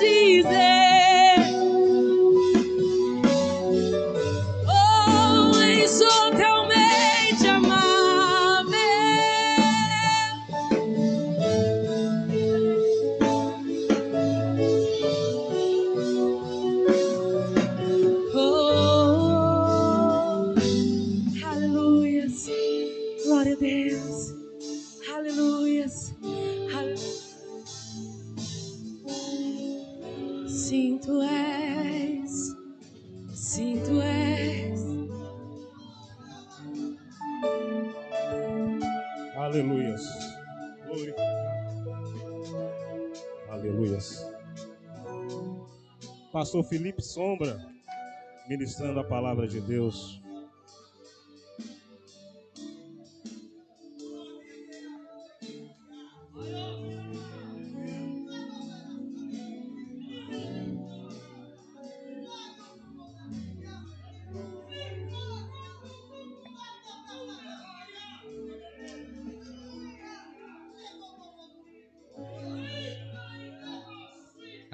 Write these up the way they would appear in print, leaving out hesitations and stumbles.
dizer, oh, insultamente amável. Oh, aleluias, glória a Deus, aleluias, aleluia. Sim, tu és, sim, tu és. Aleluias. Aleluias. Pastor Felipe Sombra, ministrando a palavra de Deus.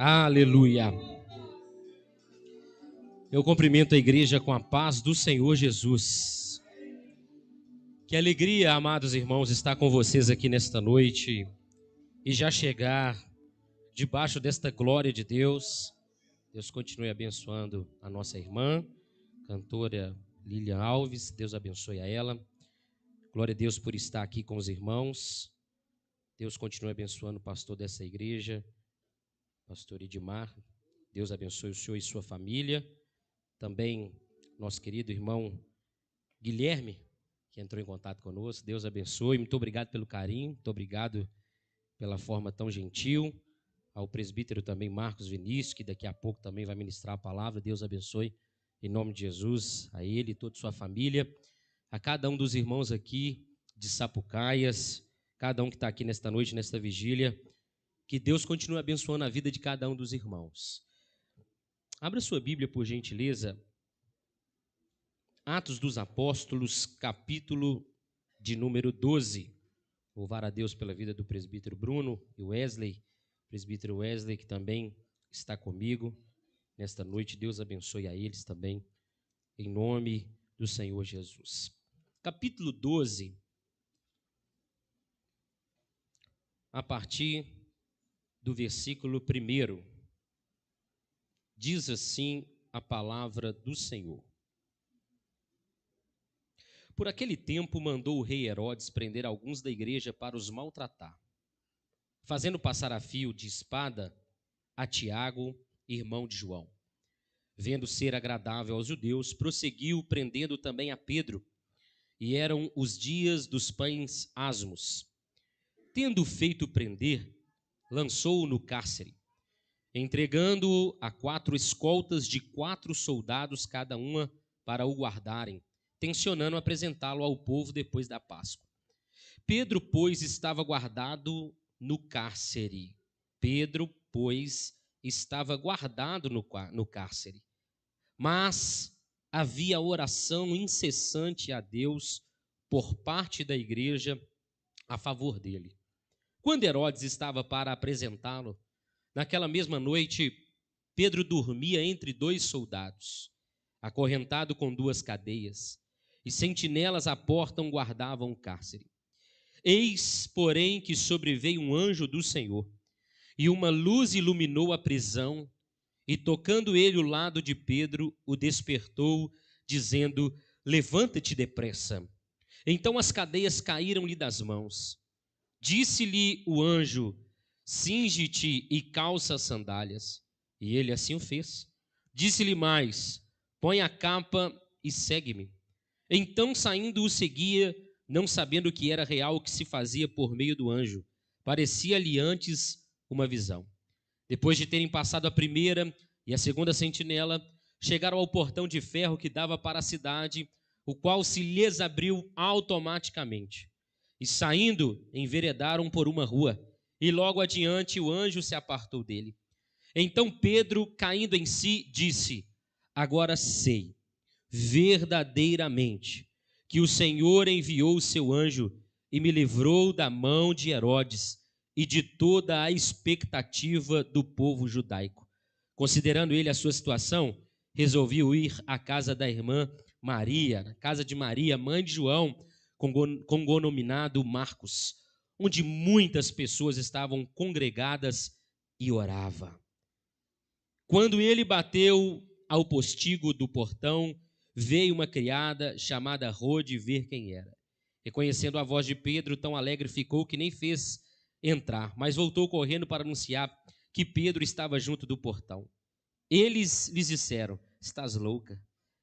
Aleluia. Eu cumprimento a igreja com a paz do Senhor Jesus. Que alegria, amados irmãos, estar com vocês aqui nesta noite e já chegar debaixo desta glória de Deus. Deus continue abençoando a nossa irmã, cantora Lilian Alves. Deus abençoe a ela. Glória a Deus por estar aqui com os irmãos. Deus continue abençoando o pastor dessa igreja, pastor Edmar. Deus abençoe o senhor e sua família. Também nosso querido irmão Guilherme, que entrou em contato conosco. Deus abençoe. Muito obrigado pelo carinho, muito obrigado pela forma tão gentil. Ao presbítero também Marcos Vinícius, que daqui a pouco também vai ministrar a palavra. Deus abençoe em nome de Jesus, a ele e toda a sua família. A cada um dos irmãos aqui de Sapucaias, cada um que está aqui nesta noite, nesta vigília, que Deus continue abençoando a vida de cada um dos irmãos. Abra sua Bíblia, por gentileza. Atos dos Apóstolos, capítulo de número 12. Louvar a Deus pela vida do presbítero Bruno e Wesley, presbítero Wesley, que também está comigo nesta noite. Deus abençoe a eles também, em nome do Senhor Jesus. Capítulo 12, a partir do versículo 1. Diz assim a palavra do Senhor. Por aquele tempo mandou o rei Herodes prender alguns da igreja para os maltratar, fazendo passar a fio de espada a Tiago, irmão de João. Vendo ser agradável aos judeus, prosseguiu prendendo também a Pedro, e eram os dias dos pães asmos. Tendo feito prender, lançou-o no cárcere, entregando-o a 4 escoltas de 4 soldados cada uma para o guardarem, tencionando apresentá-lo ao povo depois da Páscoa. Pedro, pois, estava guardado no cárcere. Mas havia oração incessante a Deus por parte da igreja a favor dele. Quando Herodes estava para apresentá-lo, naquela mesma noite, Pedro dormia entre 2 soldados, acorrentado com 2 cadeias, e sentinelas à porta guardavam o cárcere. Eis, porém, que sobreveio um anjo do Senhor, e uma luz iluminou a prisão, e tocando ele o lado de Pedro, o despertou, dizendo: levanta-te depressa. Então as cadeias caíram-lhe das mãos. Disse-lhe o anjo: cinge-te e calça as sandálias. E ele assim o fez. Disse-lhe mais: põe a capa e segue-me. Então, saindo, o seguia, não sabendo que era real o que se fazia por meio do anjo. Parecia-lhe antes uma visão. Depois de terem passado a primeira e a segunda sentinela, chegaram ao portão de ferro que dava para a cidade, o qual se lhes abriu automaticamente. E saindo, enveredaram por uma rua, e logo adiante o anjo se apartou dele. Então Pedro, caindo em si, disse: agora sei verdadeiramente que o Senhor enviou o seu anjo e me livrou da mão de Herodes e de toda a expectativa do povo judaico. Considerando ele a sua situação, resolveu ir à casa da irmã Maria, na casa de Maria, mãe de João, congonominado Marcos, onde muitas pessoas estavam congregadas e orava. Quando ele bateu ao postigo do portão, veio uma criada chamada Rode ver quem era. Reconhecendo a voz de Pedro, tão alegre ficou que nem fez entrar, mas voltou correndo para anunciar que Pedro estava junto do portão. Eles lhes disseram: estás louca?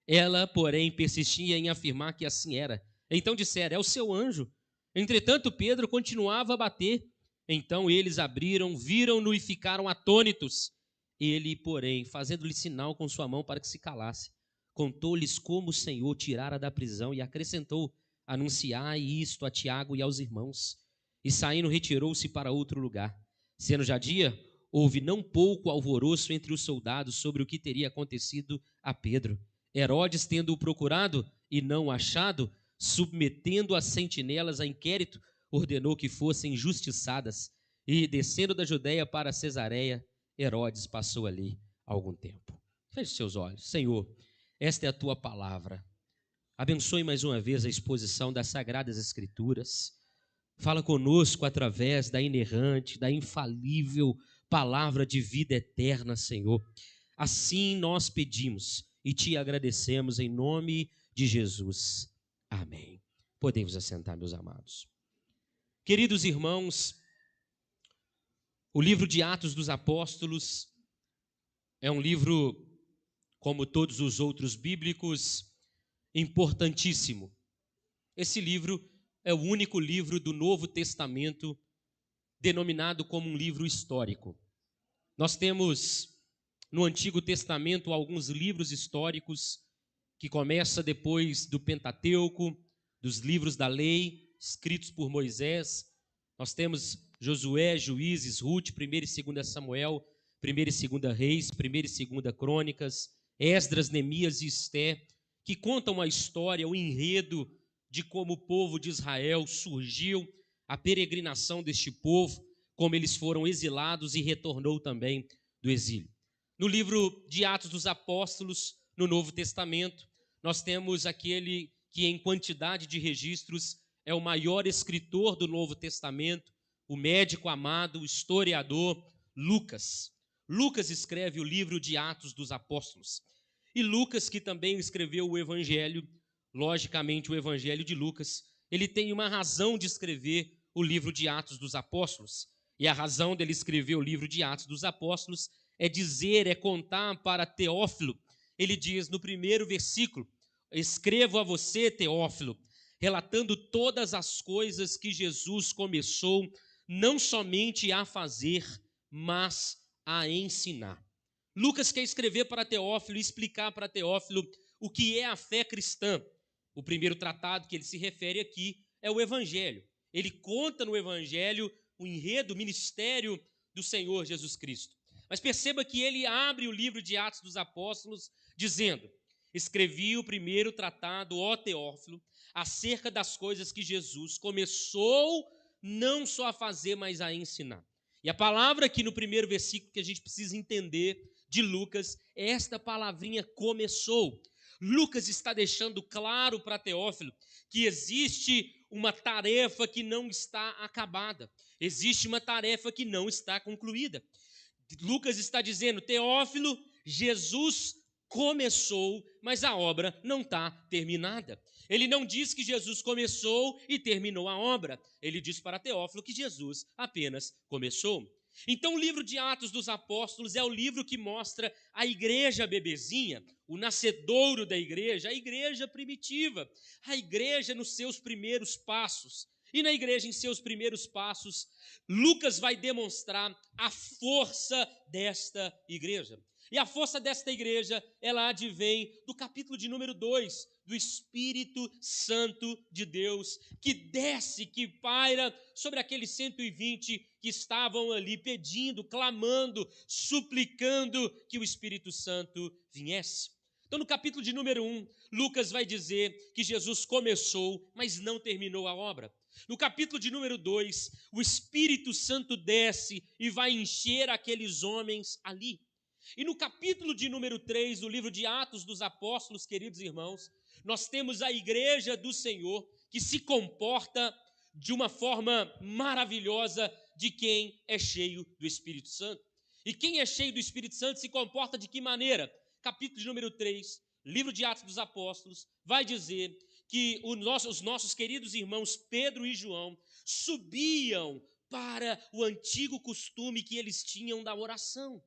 Ela, porém, persistia em afirmar que assim era. Então disseram: é o seu anjo. Entretanto, Pedro continuava a bater. Então eles abriram, viram-no e ficaram atônitos. Ele, porém, fazendo-lhe sinal com sua mão para que se calasse, contou-lhes como o Senhor tirara da prisão e acrescentou: anunciai isto a Tiago e aos irmãos. E saindo, retirou-se para outro lugar. Sendo já dia, houve não pouco alvoroço entre os soldados sobre o que teria acontecido a Pedro. Herodes, tendo-o procurado e não o achado, submetendo as sentinelas a inquérito, ordenou que fossem injustiçadas. E, descendo da Judeia para Cesareia, Herodes passou ali algum tempo. Feche seus olhos. Senhor, esta é a tua palavra. Abençoe mais uma vez a exposição das Sagradas Escrituras. Fala conosco através da inerrante, da infalível palavra de vida eterna, Senhor. Assim nós pedimos e te agradecemos em nome de Jesus. Amém. Podemos assentar, meus amados. Queridos irmãos, o livro de Atos dos Apóstolos é um livro, como todos os outros bíblicos, importantíssimo. Esse livro é o único livro do Novo Testamento denominado como um livro histórico. Nós temos no Antigo Testamento alguns livros históricos que começam depois do Pentateuco, dos livros da lei, escritos por Moisés. Nós temos Josué, Juízes, Ruth, 1ª e 2ª Samuel, 1ª e 2ª Reis, 1ª e 2ª Crônicas, Esdras, Neemias e Esté, que contam a história, o enredo de como o povo de Israel surgiu, a peregrinação deste povo, como eles foram exilados e retornou também do exílio. No livro de Atos dos Apóstolos, no Novo Testamento, nós temos aquele que em quantidade de registros é o maior escritor do Novo Testamento, o médico amado, o historiador Lucas. Lucas escreve o livro de Atos dos Apóstolos. E Lucas, que também escreveu o Evangelho, logicamente o Evangelho de Lucas, ele tem uma razão de escrever o livro de Atos dos Apóstolos. E a razão dele escrever o livro de Atos dos Apóstolos é dizer, é contar para Teófilo. Ele diz no primeiro versículo: escrevo a você, Teófilo, relatando todas as coisas que Jesus começou não somente a fazer, mas a ensinar. Lucas quer escrever para Teófilo e explicar para Teófilo o que é a fé cristã. O primeiro tratado que ele se refere aqui é o Evangelho. Ele conta no Evangelho o enredo, o ministério do Senhor Jesus Cristo. Mas perceba que ele abre o livro de Atos dos Apóstolos dizendo: escrevi o primeiro tratado, ó Teófilo, acerca das coisas que Jesus começou não só a fazer, mas a ensinar. E a palavra aqui no primeiro versículo que a gente precisa entender de Lucas é esta palavrinha começou. Lucas está deixando claro para Teófilo que existe uma tarefa que não está acabada. Existe uma tarefa que não está concluída. Lucas está dizendo: Teófilo, Jesus começou, mas a obra não está terminada. Ele não diz que Jesus começou e terminou a obra. Ele diz para Teófilo que Jesus apenas começou. Então o livro de Atos dos Apóstolos é o livro que mostra a igreja bebezinha, o nascedouro da igreja, a igreja primitiva, a igreja nos seus primeiros passos. E na igreja, em seus primeiros passos, Lucas vai demonstrar a força desta igreja. E a força desta igreja, ela advém do capítulo de número 2, do Espírito Santo de Deus, que desce, que paira sobre aqueles 120 que estavam ali pedindo, clamando, suplicando que o Espírito Santo viesse. Então, no capítulo de número 1, Lucas vai dizer que Jesus começou, mas não terminou a obra. No capítulo de número 2, o Espírito Santo desce e vai encher aqueles homens ali. E no capítulo de número 3, do livro de Atos dos Apóstolos, queridos irmãos, nós temos a igreja do Senhor que se comporta de uma forma maravilhosa de quem é cheio do Espírito Santo. E quem é cheio do Espírito Santo se comporta de que maneira? Capítulo de número 3, livro de Atos dos Apóstolos, vai dizer que os nossos queridos irmãos Pedro e João subiam para o antigo costume que eles tinham da oração.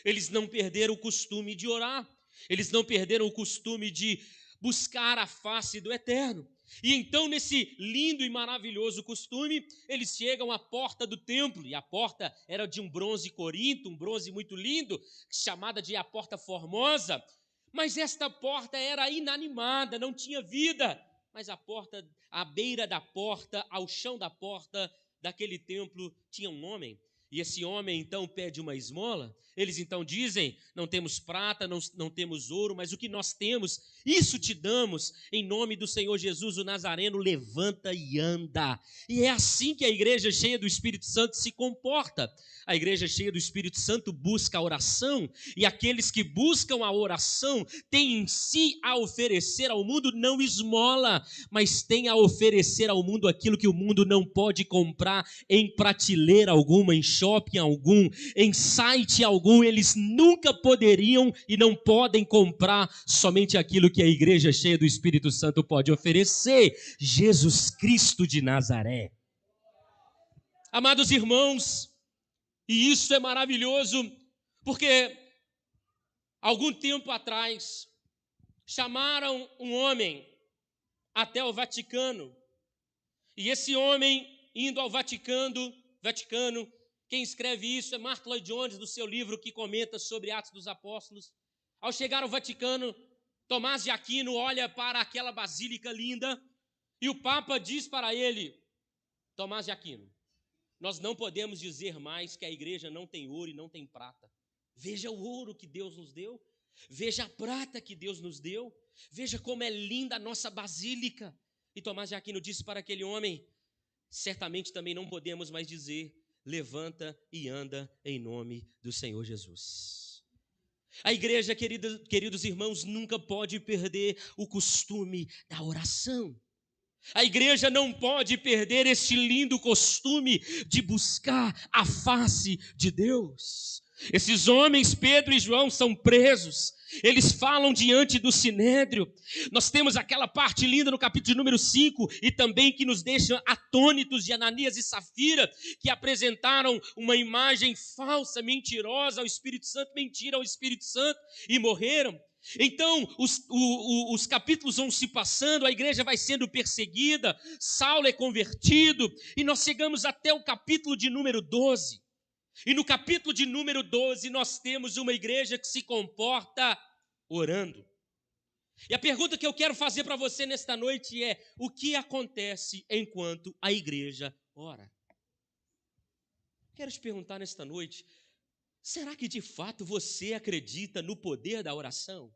Eles não perderam o costume de orar, eles não perderam o costume de buscar a face do Eterno. E então, nesse lindo e maravilhoso costume, eles chegam à porta do templo, e a porta era de um bronze corinto, um bronze muito lindo, chamada de a Porta Formosa, mas esta porta era inanimada, não tinha vida, mas a porta, à beira da porta, ao chão da porta daquele templo, tinha um homem. E esse homem então pede uma esmola. Eles então dizem: não temos prata, não temos ouro, mas o que nós temos, isso te damos, em nome do Senhor Jesus o Nazareno, levanta e anda. E é assim que a igreja cheia do Espírito Santo se comporta. A igreja cheia do Espírito Santo busca a oração, e aqueles que buscam a oração têm em si a oferecer ao mundo não esmola, mas têm a oferecer ao mundo aquilo que o mundo não pode comprar em prateleira alguma, em shopping algum, em site algum. Eles nunca poderiam e não podem comprar somente aquilo que a igreja cheia do Espírito Santo pode oferecer: Jesus Cristo de Nazaré. Amados irmãos, e isso é maravilhoso, porque algum tempo atrás chamaram um homem até o Vaticano, e esse homem indo ao Vaticano, quem escreve isso é Mark Lloyd Jones, no seu livro que comenta sobre Atos dos Apóstolos. Ao chegar ao Vaticano, Tomás de Aquino olha para aquela basílica linda e o Papa diz para ele: Tomás de Aquino, nós não podemos dizer mais que a igreja não tem ouro e não tem prata. Veja o ouro que Deus nos deu, veja a prata que Deus nos deu, veja como é linda a nossa basílica. E Tomás de Aquino disse para aquele homem: certamente também não podemos mais dizer: levanta e anda em nome do Senhor Jesus. A igreja, queridos irmãos, nunca pode perder o costume da oração. A igreja não pode perder este lindo costume de buscar a face de Deus. Esses homens, Pedro e João, são presos. Eles falam diante do sinédrio. Nós temos aquela parte linda no capítulo de número 5 e também que nos deixa atônitos de Ananias e Safira, que apresentaram uma imagem falsa, mentirosa ao Espírito Santo, mentira ao Espírito Santo, e morreram. Então, os capítulos vão se passando, a igreja vai sendo perseguida, Saulo é convertido, e nós chegamos até o capítulo de número 12. E no capítulo de número 12, nós temos uma igreja que se comporta orando. E a pergunta que eu quero fazer para você nesta noite é: o que acontece enquanto a igreja ora? Quero te perguntar nesta noite: será que de fato você acredita no poder da oração?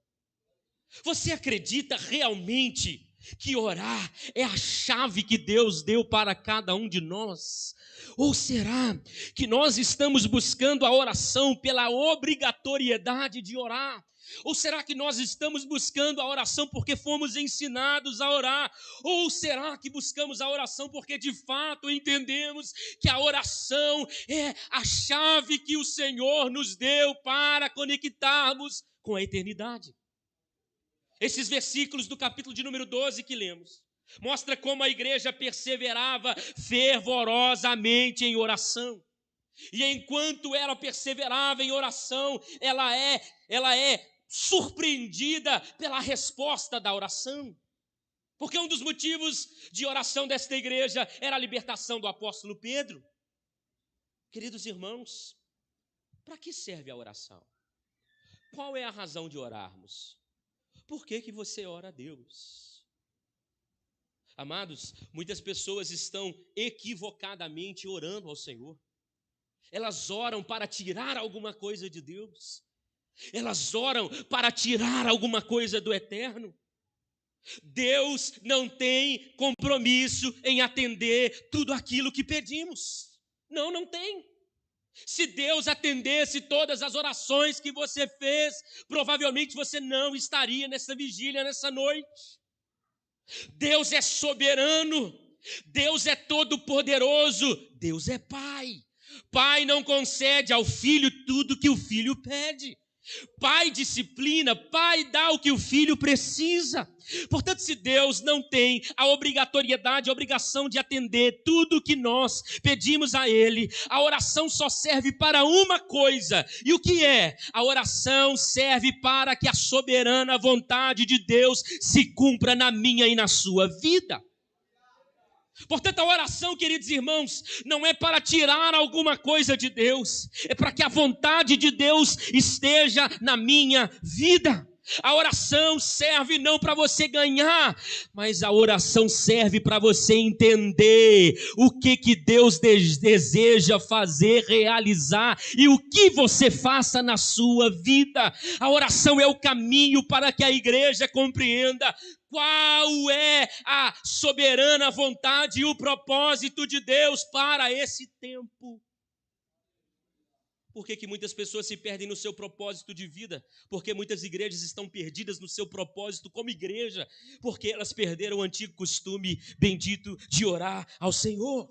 Você acredita realmente que orar é a chave que Deus deu para cada um de nós? Ou será que nós estamos buscando a oração pela obrigatoriedade de orar? Ou será que nós estamos buscando a oração porque fomos ensinados a orar? Ou será que buscamos a oração porque de fato entendemos que a oração é a chave que o Senhor nos deu para conectarmos com a eternidade? Esses versículos do capítulo de número 12 que lemos, mostra como a igreja perseverava fervorosamente em oração. E enquanto ela perseverava em oração, ela é surpreendida pela resposta da oração. Porque um dos motivos de oração desta igreja era a libertação do apóstolo Pedro. Queridos irmãos, para que serve a oração? Qual é a razão de orarmos? Por que você ora a Deus? Amados, muitas pessoas estão equivocadamente orando ao Senhor. Elas oram para tirar alguma coisa de Deus. Elas oram para tirar alguma coisa do Eterno. Deus não tem compromisso em atender tudo aquilo que pedimos. Não, não tem. Se Deus atendesse todas as orações que você fez, provavelmente você não estaria nessa vigília, nessa noite. Deus é soberano, Deus é todo-poderoso, Deus é Pai. Pai não concede ao filho tudo que o filho pede. Pai disciplina, pai dá o que o filho precisa. Portanto, se Deus não tem a obrigatoriedade, a obrigação de atender tudo que nós pedimos a Ele, a oração só serve para uma coisa. E o que é? A oração serve para que a soberana vontade de Deus se cumpra na minha e na sua vida. Portanto, a oração, queridos irmãos, não é para tirar alguma coisa de Deus, é para que a vontade de Deus esteja na minha vida. A oração serve não para você ganhar, mas a oração serve para você entender o que Deus deseja fazer, realizar e o que você faça na sua vida. A oração é o caminho para que a igreja compreenda qual é a soberana vontade e o propósito de Deus para esse tempo. Por que muitas pessoas se perdem no seu propósito de vida? Porque muitas igrejas estão perdidas no seu propósito como igreja, porque elas perderam o antigo costume bendito de orar ao Senhor.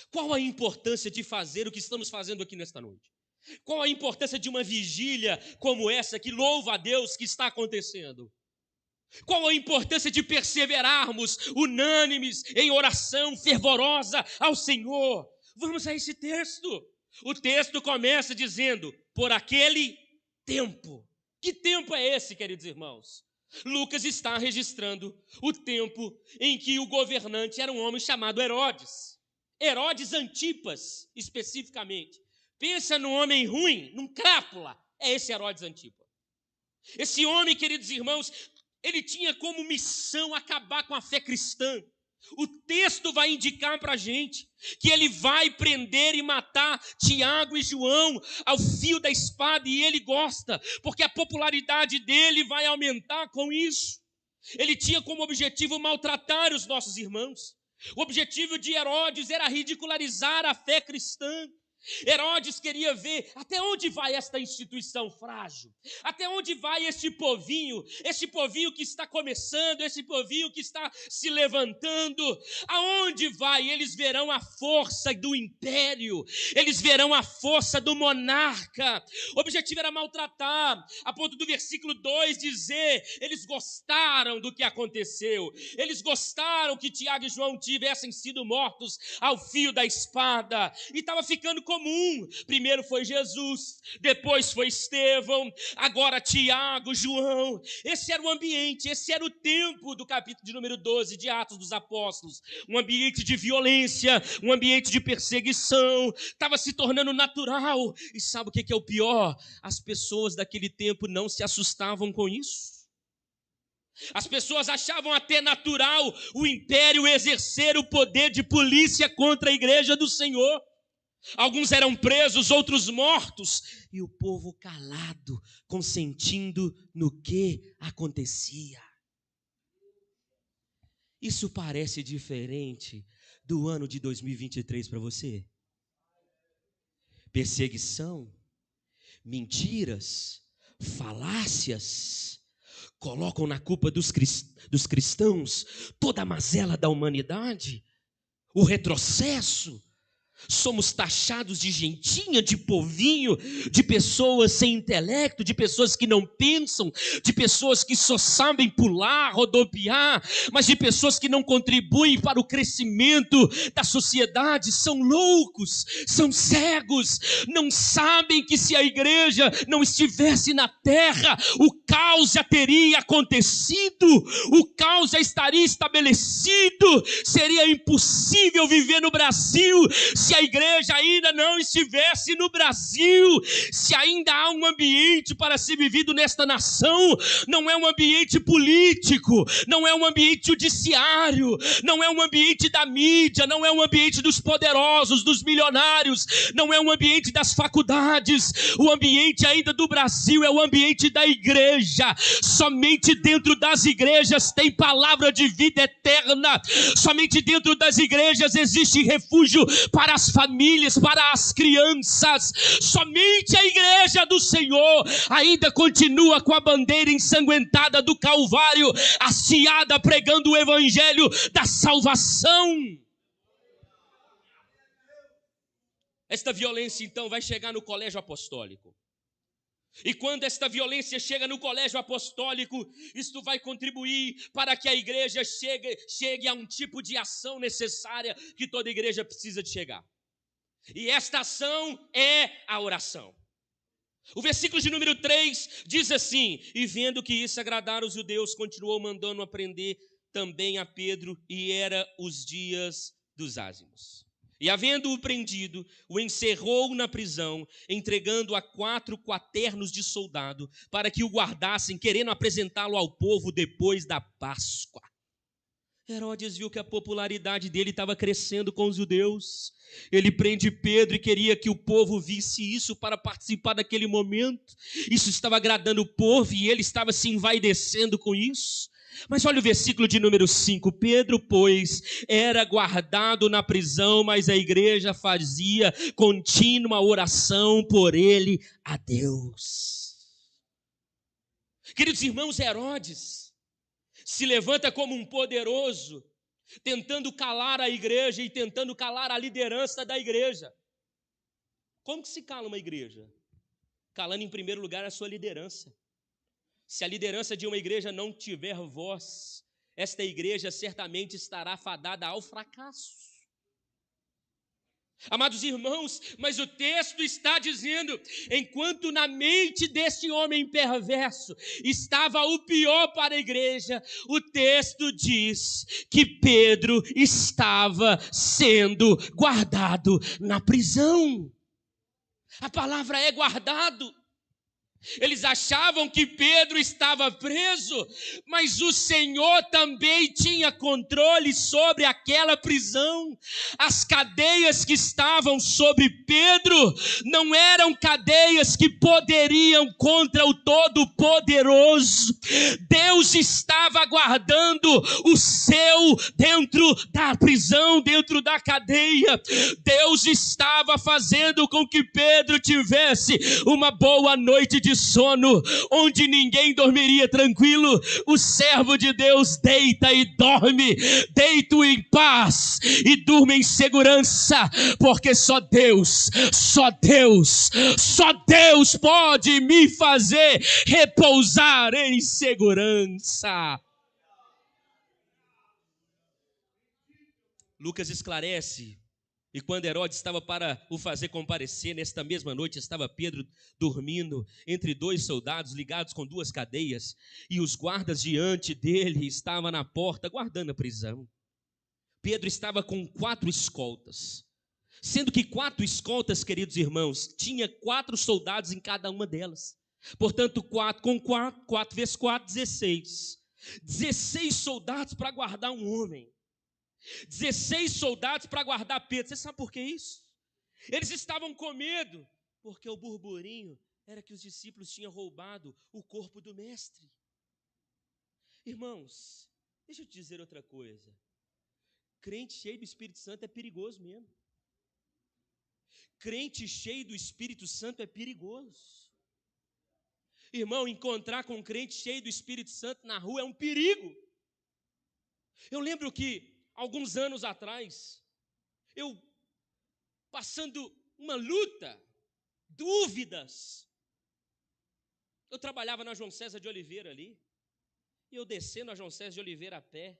Qual a importância de fazer o que estamos fazendo aqui nesta noite? Qual a importância de uma vigília como essa que louva a Deus que está acontecendo? Qual a importância de perseverarmos unânimes em oração fervorosa ao Senhor? Vamos a esse texto. O texto começa dizendo, por aquele tempo. Que tempo é esse, queridos irmãos? Lucas está registrando o tempo em que o governante era um homem chamado Herodes. Herodes Antipas, especificamente. Pensa num homem ruim, num crápula. É esse Herodes Antipas. Esse homem, queridos irmãos, ele tinha como missão acabar com a fé cristã. O texto vai indicar para a gente que ele vai prender e matar Tiago e João ao fio da espada, e ele gosta, porque a popularidade dele vai aumentar com isso. Ele tinha como objetivo maltratar os nossos irmãos. O objetivo de Herodes era ridicularizar a fé cristã. Herodes queria ver até onde vai esta instituição frágil, até onde vai esse povinho que está começando, esse povinho que está se levantando, aonde vai? Eles verão a força do império, eles verão a força do monarca. O objetivo era maltratar, a ponto do versículo 2 dizer, eles gostaram do que aconteceu, eles gostaram que Tiago e João tivessem sido mortos ao fio da espada, e estava ficando comum. Primeiro foi Jesus, depois foi Estevão, agora Tiago, João. Esse era o ambiente, esse era o tempo do capítulo de número 12 de Atos dos Apóstolos. Um ambiente de violência, um ambiente de perseguição, estava se tornando natural. E sabe o que é o pior? As pessoas daquele tempo não se assustavam com isso. As pessoas achavam até natural o império exercer o poder de polícia contra a igreja do Senhor. Alguns eram presos, outros mortos, e o povo calado, consentindo no que acontecia. Isso parece diferente do ano de 2023 para você? Perseguição, mentiras, falácias, colocam na culpa dos cristãos toda a mazela da humanidade, o retrocesso. Somos taxados de gentinha, de povinho, de pessoas sem intelecto, de pessoas que não pensam, de pessoas que só sabem pular, rodopiar, mas de pessoas que não contribuem para o crescimento da sociedade. São loucos, são cegos, não sabem que se a igreja não estivesse na terra, o caos já teria acontecido, o caos já estaria estabelecido. Seria impossível viver no Brasil se a igreja ainda não estivesse no Brasil, se ainda há um ambiente para ser vivido nesta nação, não é um ambiente político, não é um ambiente judiciário, não é um ambiente da mídia, não é um ambiente dos poderosos, dos milionários, não é um ambiente das faculdades. O ambiente ainda do Brasil é o ambiente da igreja. Somente dentro das igrejas tem palavra de vida eterna. Somente dentro das igrejas existe refúgio para as famílias, para as crianças. Somente a igreja do Senhor ainda continua com a bandeira ensanguentada do Calvário, hasteada, pregando o evangelho da salvação. Esta violência então vai chegar no colégio apostólico. E quando esta violência chega no colégio apostólico, isto vai contribuir para que a igreja chegue a um tipo de ação necessária que toda igreja precisa de chegar. E esta ação é a oração. O versículo de número 3 diz assim: e vendo que isso agradara os judeus, continuou mandando aprender também a Pedro, e era os dias dos ázimos. E havendo-o prendido, o encerrou na prisão, entregando a 4 quaternos de soldado, para que o guardassem, querendo apresentá-lo ao povo depois da Páscoa. Herodes viu que a popularidade dele estava crescendo com os judeus. Ele prende Pedro e queria que o povo visse isso para participar daquele momento. Isso estava agradando o povo e ele estava se envaidecendo com isso. Mas olha o versículo de número 5. Pedro, pois, era guardado na prisão, mas a igreja fazia contínua oração por ele a Deus. Queridos irmãos, Herodes se levanta como um poderoso, tentando calar a igreja e tentando calar a liderança da igreja. Como que se cala uma igreja? Calando em primeiro lugar a sua liderança. Se a liderança de uma igreja não tiver voz, esta igreja certamente estará fadada ao fracasso. Amados irmãos, mas o texto está dizendo, enquanto na mente deste homem perverso estava o pior para a igreja, o texto diz que Pedro estava sendo guardado na prisão. A palavra é guardado. Eles achavam que Pedro estava preso, mas o Senhor também tinha controle sobre aquela prisão. As cadeias que estavam sobre Pedro não eram cadeias que poderiam contra o Todo-Poderoso. Deus estava guardando o seu dentro da prisão, dentro da cadeia. Deus estava fazendo com que Pedro tivesse uma boa noite de sono, onde ninguém dormiria tranquilo. O servo de Deus deita e dorme, deito em paz e durmo em segurança, porque só Deus pode me fazer repousar em segurança. Lucas esclarece. E quando Herodes estava para o fazer comparecer, nesta mesma noite estava Pedro dormindo entre 2 soldados ligados com 2 cadeias, e os guardas diante dele estavam na porta guardando a prisão. Pedro estava com 4 escoltas, sendo que 4 escoltas, queridos irmãos, tinha 4 soldados em cada uma delas. Portanto, 4 vezes 4, 16. 16 soldados para guardar um homem. 16 soldados para guardar Pedro. Você sabe por que isso? Eles estavam com medo, porque o burburinho era que os discípulos tinham roubado o corpo do mestre. Irmãos, deixa eu te dizer outra coisa. Crente cheio do Espírito Santo é perigoso mesmo. Crente cheio do Espírito Santo é perigoso. Irmão, encontrar com um crente cheio do Espírito Santo na rua é um perigo. Eu lembro que alguns anos atrás, eu passando uma luta, dúvidas. Eu trabalhava na João César de Oliveira ali, e eu descendo a João César de Oliveira a pé,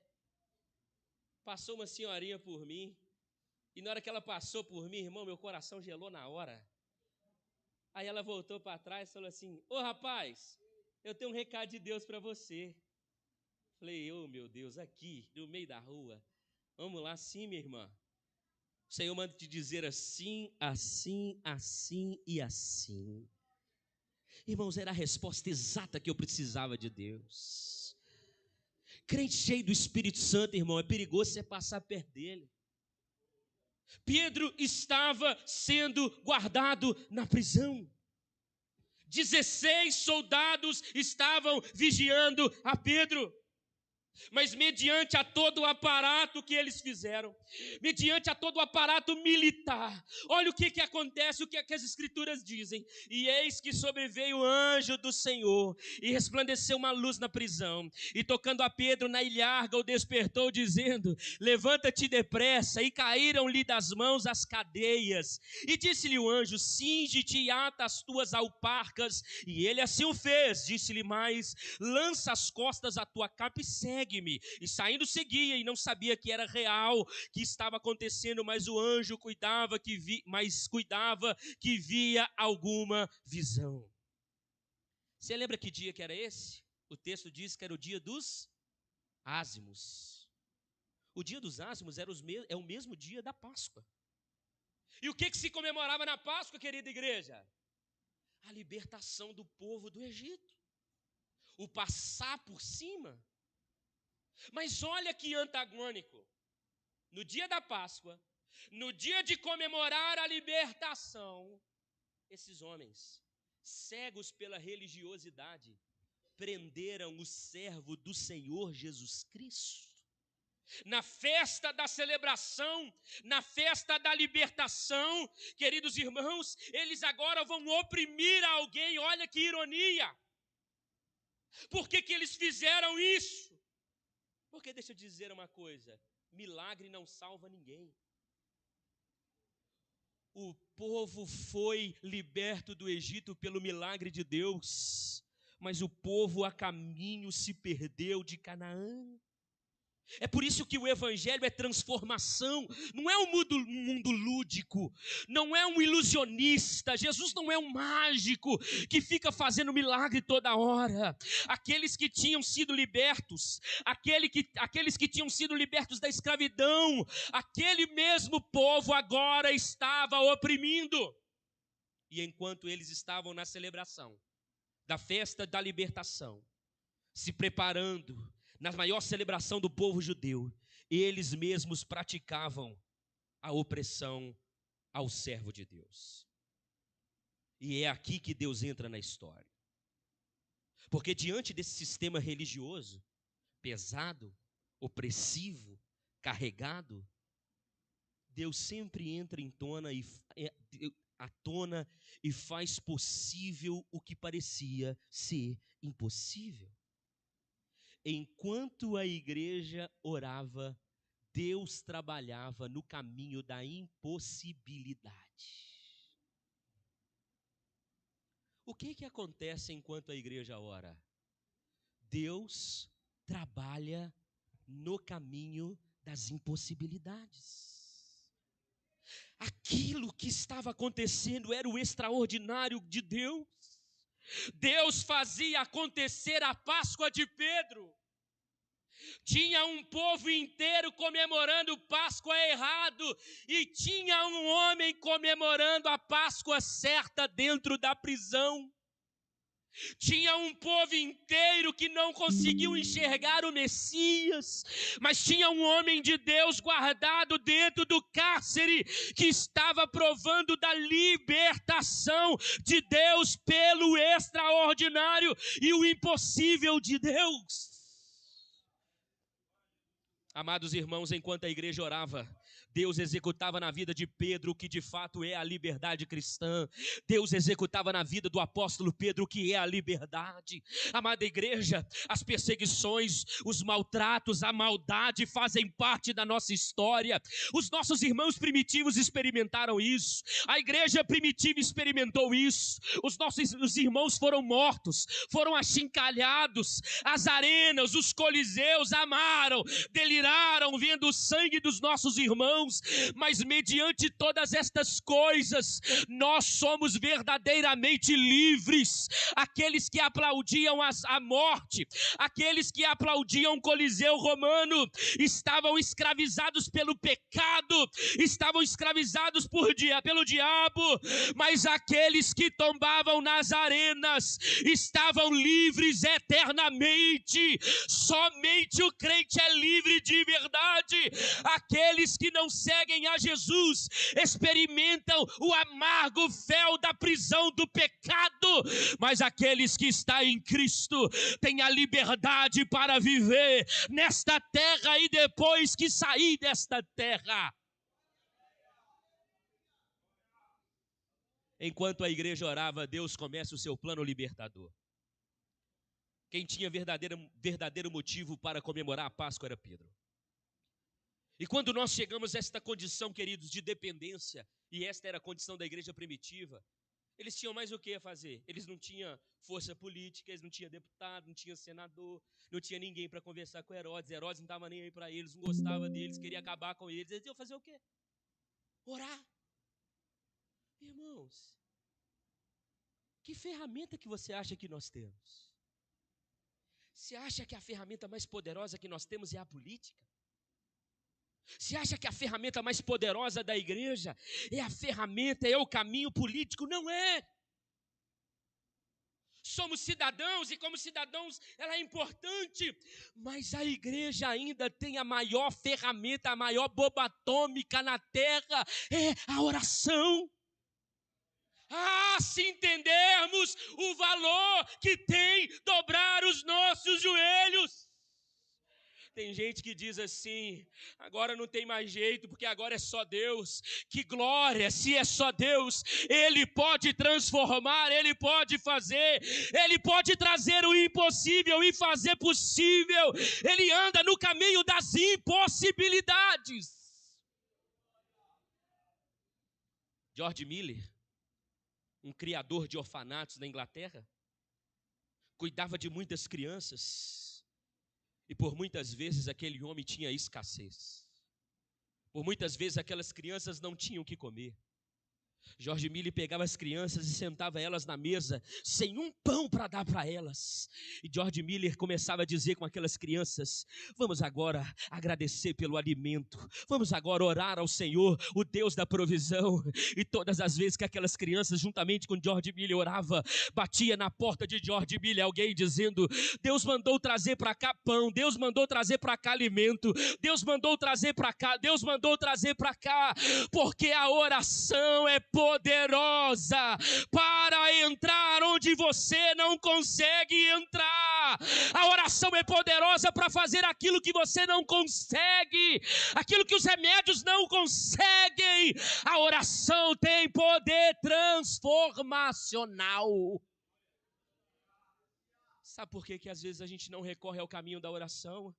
passou uma senhorinha por mim, e na hora que ela passou por mim, irmão, meu coração gelou na hora. Aí ela voltou para trás e falou assim: ô rapaz, eu tenho um recado de Deus para você. Falei: ô meu Deus, aqui, no meio da rua. Vamos lá sim, minha irmã. O Senhor manda te dizer assim, assim, assim e assim. Irmãos, era a resposta exata que eu precisava de Deus. Crente cheio do Espírito Santo, irmão, é perigoso você passar perto dele. Pedro estava sendo guardado na prisão. 16 soldados estavam vigiando a Pedro. Mas mediante a todo o aparato que eles fizeram, mediante a todo o aparato militar, olha o que acontece, o que as escrituras dizem. E eis que sobreveio o anjo do Senhor, e resplandeceu uma luz na prisão, e tocando a Pedro na ilharga, o despertou, dizendo: levanta-te depressa. E caíram-lhe das mãos as cadeias. E disse-lhe o anjo: cinge-te e ata as tuas alparcas. E ele assim o fez. Disse-lhe mais: lança as costas a tua capa e segue-me. E saindo seguia, e não sabia que era real, que estava acontecendo, mas o anjo cuidava que via alguma visão. Você lembra que dia que era esse? O texto diz que era o dia dos ázimos. O dia dos ázimos é o mesmo dia da Páscoa. E o que se comemorava na Páscoa, querida igreja? A libertação do povo do Egito. O passar por cima. Mas olha que antagônico. No dia da Páscoa, no dia de comemorar a libertação, esses homens, cegos pela religiosidade, prenderam o servo do Senhor Jesus Cristo. Na festa da celebração, na festa da libertação, queridos irmãos, eles agora vão oprimir alguém. Olha que ironia. Por que eles fizeram isso? Porque deixa eu dizer uma coisa, milagre não salva ninguém. O povo foi liberto do Egito pelo milagre de Deus, mas o povo a caminho se perdeu de Canaã. É por isso que o evangelho é transformação, não é um mundo lúdico, não é um ilusionista. Jesus não é um mágico que fica fazendo milagre toda hora. Aqueles que tinham sido libertos, aqueles que tinham sido libertos da escravidão, aquele mesmo povo agora estava oprimindo. E enquanto eles estavam na celebração da festa da libertação, se preparando, na maior celebração do povo judeu, eles mesmos praticavam a opressão ao servo de Deus. E é aqui que Deus entra na história. Porque diante desse sistema religioso, pesado, opressivo, carregado, Deus sempre entra à tona e faz possível o que parecia ser impossível. Enquanto a igreja orava, Deus trabalhava no caminho da impossibilidade. O que acontece enquanto a igreja ora? Deus trabalha no caminho das impossibilidades. Aquilo que estava acontecendo era o extraordinário de Deus. Deus fazia acontecer a Páscoa de Pedro. Tinha um povo inteiro comemorando Páscoa errado e tinha um homem comemorando a Páscoa certa dentro da prisão. Tinha um povo inteiro que não conseguiu enxergar o Messias, mas tinha um homem de Deus guardado dentro do cárcere que estava provando da libertação de Deus pelo extraordinário e o impossível de Deus. Amados irmãos, enquanto a igreja orava, Deus executava na vida de Pedro o que de fato é a liberdade cristã. Deus executava na vida do apóstolo Pedro o que é a liberdade. Amada igreja, as perseguições, os maltratos, a maldade fazem parte da nossa história. Os nossos irmãos primitivos experimentaram isso. A igreja primitiva experimentou isso. Os irmãos foram mortos, foram achincalhados. As arenas, os coliseus amaram, deliraram vendo o sangue dos nossos irmãos. irmãos, mas mediante todas estas coisas, nós somos verdadeiramente livres. Aqueles que aplaudiam a morte, aqueles que aplaudiam o Coliseu romano, estavam escravizados pelo pecado, estavam escravizados pelo diabo, mas aqueles que tombavam nas arenas estavam livres eternamente. Somente o crente é livre de verdade. Aqueles que não seguem a Jesus experimentam o amargo fel da prisão do pecado, mas aqueles que estão em Cristo têm a liberdade para viver nesta terra e depois que sair desta terra. Enquanto a igreja orava, Deus começa o seu plano libertador. Quem tinha verdadeiro motivo para comemorar a Páscoa era Pedro. E quando nós chegamos a esta condição, queridos, de dependência, e esta era a condição da igreja primitiva, eles tinham mais o que a fazer? Eles não tinham força política, eles não tinham deputado, não tinham senador, não tinha ninguém para conversar com Herodes. Herodes não estava nem aí para eles, não gostava deles, queria acabar com eles. Eles iam fazer o quê? Orar. Irmãos, que ferramenta que você acha que nós temos? Você acha que a ferramenta mais poderosa que nós temos é a política? Você acha que a ferramenta mais poderosa da igreja é a ferramenta, é o caminho político? Não é. Somos cidadãos e como cidadãos ela é importante, mas a igreja ainda tem a maior ferramenta, a maior bomba atômica na terra, é a oração. Se entendermos o valor que tem dobrar os nossos joelhos. Tem gente que diz assim, agora não tem mais jeito, porque agora é só Deus. Que glória, se é só Deus, Ele pode transformar, Ele pode fazer, Ele pode trazer o impossível e fazer possível. Ele anda no caminho das impossibilidades. George Miller, um criador de orfanatos na Inglaterra, cuidava de muitas crianças. E por muitas vezes aquele homem tinha escassez. Por muitas vezes aquelas crianças não tinham o que comer. George Miller pegava as crianças e sentava elas na mesa, sem um pão para dar para elas. E George Miller começava a dizer com aquelas crianças, vamos agora agradecer pelo alimento. Vamos agora orar ao Senhor, o Deus da provisão. E todas as vezes que aquelas crianças, juntamente com George Miller, orava, batia na porta de George Miller alguém dizendo, Deus mandou trazer para cá pão, Deus mandou trazer para cá alimento, Deus mandou trazer para cá, Deus mandou trazer para cá, porque a oração é poderosa para entrar onde você não consegue entrar. A oração é poderosa para fazer aquilo que você não consegue, aquilo que os remédios não conseguem. A oração tem poder transformacional. Sabe por que às vezes a gente não recorre ao caminho da oração?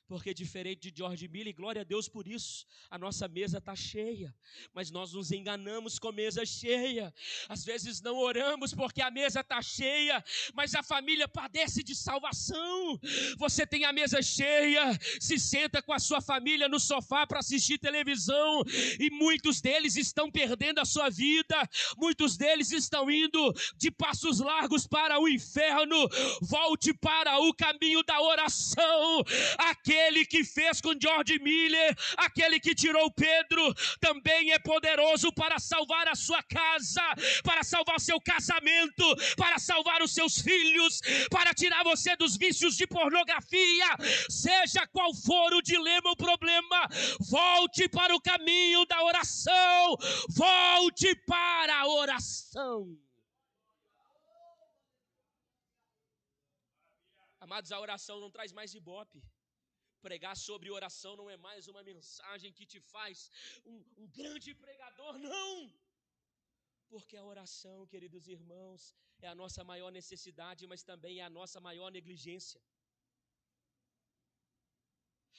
Porque diferente de George Miller, glória a Deus por isso, a nossa mesa está cheia, mas nós nos enganamos com mesa cheia. Às vezes não oramos porque a mesa está cheia, mas a família padece de salvação. Você tem a mesa cheia, se senta com a sua família no sofá para assistir televisão, e muitos deles estão perdendo a sua vida, muitos deles estão indo de passos largos para o inferno. Volte para o caminho da oração. Aquele que fez com George Miller, aquele que tirou Pedro, também é poderoso para salvar a sua casa, para salvar seu casamento, para salvar os seus filhos, para tirar você dos vícios de pornografia. Seja qual for o dilema, o problema, volte para o caminho da oração. Volte para a oração. Amados, a oração não traz mais ibope. Pregar sobre oração não é mais uma mensagem que te faz um grande pregador, não. Porque a oração, queridos irmãos, é a nossa maior necessidade, mas também é a nossa maior negligência.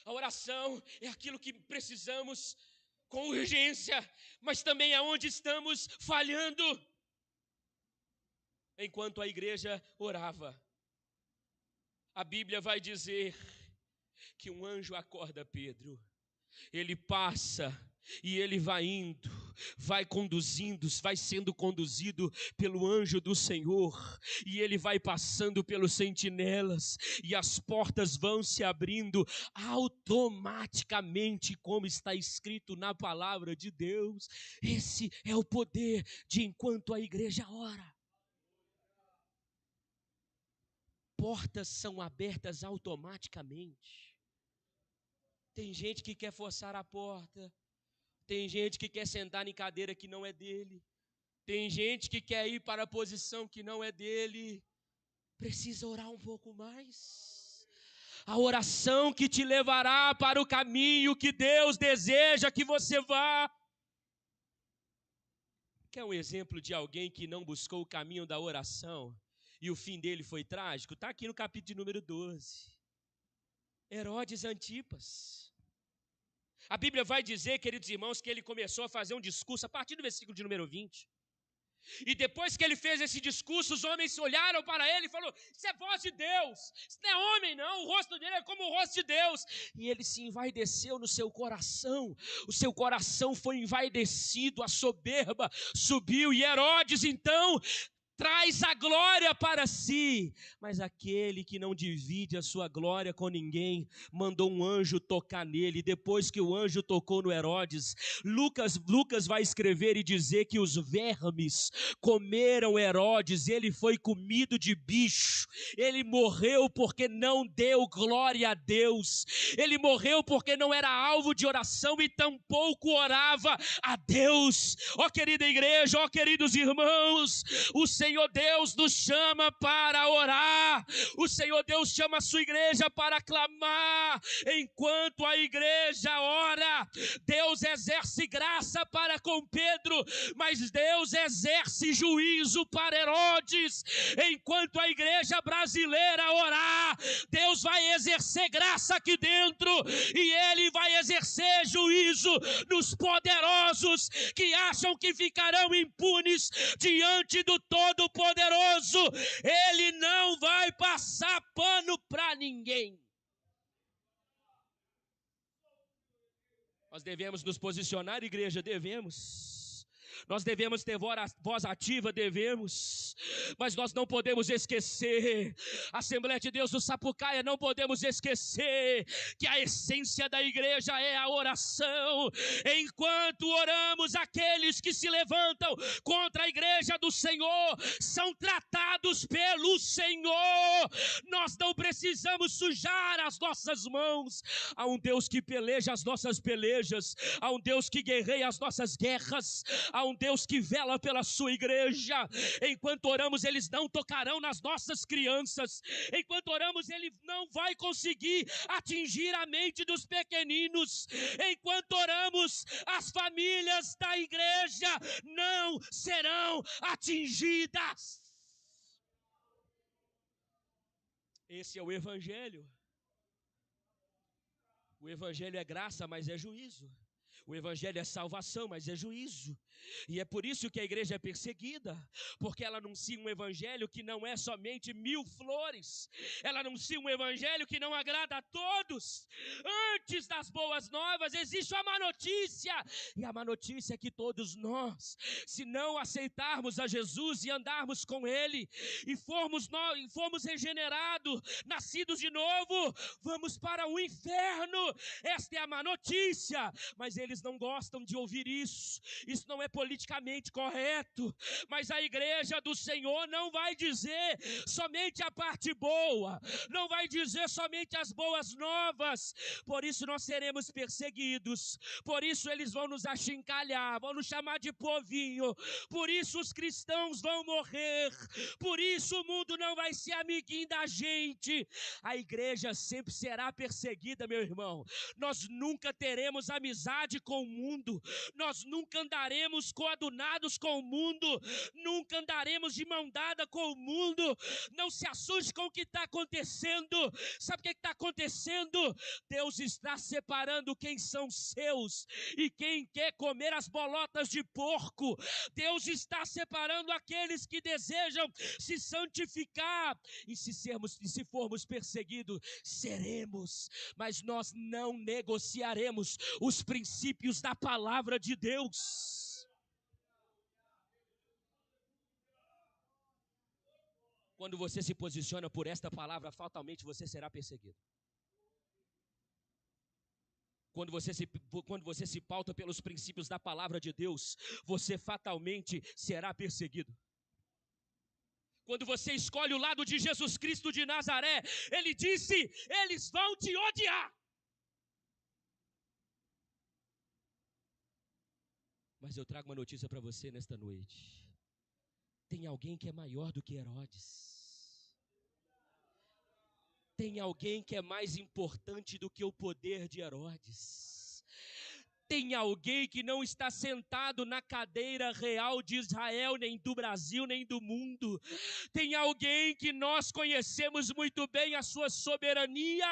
A oração é aquilo que precisamos com urgência, mas também é onde estamos falhando. Enquanto a igreja orava, a Bíblia vai dizer que um anjo acorda Pedro. Ele passa E ele vai indo, vai conduzindo, vai sendo conduzido pelo anjo do Senhor, e ele vai passando pelos sentinelas, e as portas vão se abrindo automaticamente, como está escrito na palavra de Deus. Esse é o poder de enquanto a igreja ora. Portas são abertas automaticamente. Tem gente que quer forçar a porta. Tem gente que quer sentar em cadeira que não é dele. Tem gente que quer ir para a posição que não é dele. Precisa orar um pouco mais. A oração que te levará para o caminho que Deus deseja que você vá. Quer um exemplo de alguém que não buscou o caminho da oração e o fim dele foi trágico? Está aqui no capítulo de número 12. Herodes Antipas. A Bíblia vai dizer, queridos irmãos, que ele começou a fazer um discurso a partir do versículo de número 20. E depois que ele fez esse discurso, os homens olharam para ele e falaram: isso é voz de Deus, isso não é homem não, o rosto dele é como o rosto de Deus. E ele se envaideceu no seu coração, o seu coração foi envaidecido, a soberba subiu, e Herodes então traz a glória para si, mas aquele que não divide a sua glória com ninguém, mandou um anjo tocar nele. Depois que o anjo tocou no Herodes, Lucas vai escrever e dizer que os vermes comeram Herodes, ele foi comido de bicho, ele morreu porque não deu glória a Deus, ele morreu porque não era alvo de oração e tampouco orava a Deus. Ó querida igreja, ó queridos irmãos, o Senhor Deus nos chama para orar, o Senhor Deus chama a sua igreja para clamar. Enquanto a igreja ora, Deus exerce graça para com Pedro, mas Deus exerce juízo para Herodes. Enquanto a igreja brasileira orar, Deus vai exercer graça aqui dentro, e Ele vai exercer juízo nos poderosos que acham que ficarão impunes diante do Todo-Poderoso. Ele não vai passar pano para ninguém. Nós devemos nos posicionar, igreja, devemos. Nós devemos ter voz ativa, devemos, mas nós não podemos esquecer, Assembleia de Deus do Sapucaia, não podemos esquecer que a essência da igreja é a oração. Enquanto oramos, aqueles que se levantam contra a igreja do Senhor são tratados pelo Senhor. Nós não precisamos sujar as nossas mãos. Há um Deus que peleja as nossas pelejas, há um Deus que guerreia as nossas guerras, há um Deus que vela pela sua igreja. Enquanto oramos, eles não tocarão nas nossas crianças. Enquanto oramos, ele não vai conseguir atingir a mente dos pequeninos. Enquanto oramos, as famílias da igreja não serão atingidas. Esse é o Evangelho. O Evangelho é graça, mas é juízo. O Evangelho é salvação, mas é juízo. E é por isso que a igreja é perseguida, porque ela anuncia um Evangelho que não é somente mil flores, ela anuncia um Evangelho que não agrada a todos. Antes das boas novas existe a má notícia, e a má notícia é que todos nós, se não aceitarmos a Jesus e andarmos com Ele, e formos regenerados, nascidos de novo, vamos para o inferno. Esta é a má notícia, mas eles não gostam de ouvir isso. Isso não é politicamente correto, mas a igreja do Senhor não vai dizer somente a parte boa, não vai dizer somente as boas novas. Por isso nós seremos perseguidos, por isso eles vão nos achincalhar, vão nos chamar de povinho, por isso os cristãos vão morrer, por isso o mundo não vai ser amiguinho da gente. A igreja sempre será perseguida, meu irmão. Nós nunca teremos amizade com o mundo, nós nunca andaremos coadunados com o mundo, nunca andaremos de mão dada com o mundo. Não se assuste com o que está acontecendo. Sabe o que está acontecendo? Deus está separando quem são seus e quem quer comer as bolotas de porco. Deus está separando aqueles que desejam se santificar. E se formos perseguidos, seremos, mas nós não negociaremos os princípios princípios da palavra de Deus. Quando você se posiciona por esta palavra, fatalmente você será perseguido. Quando você se pauta pelos princípios da palavra de Deus, você fatalmente será perseguido. Quando você escolhe o lado de Jesus Cristo de Nazaré, Ele disse, eles vão te odiar. Mas eu trago uma notícia para você nesta noite. Tem alguém que é maior do que Herodes. Tem alguém que é mais importante do que o poder de Herodes. Tem alguém que não está sentado na cadeira real de Israel, nem do Brasil, nem do mundo. Tem alguém que nós conhecemos muito bem a sua soberania,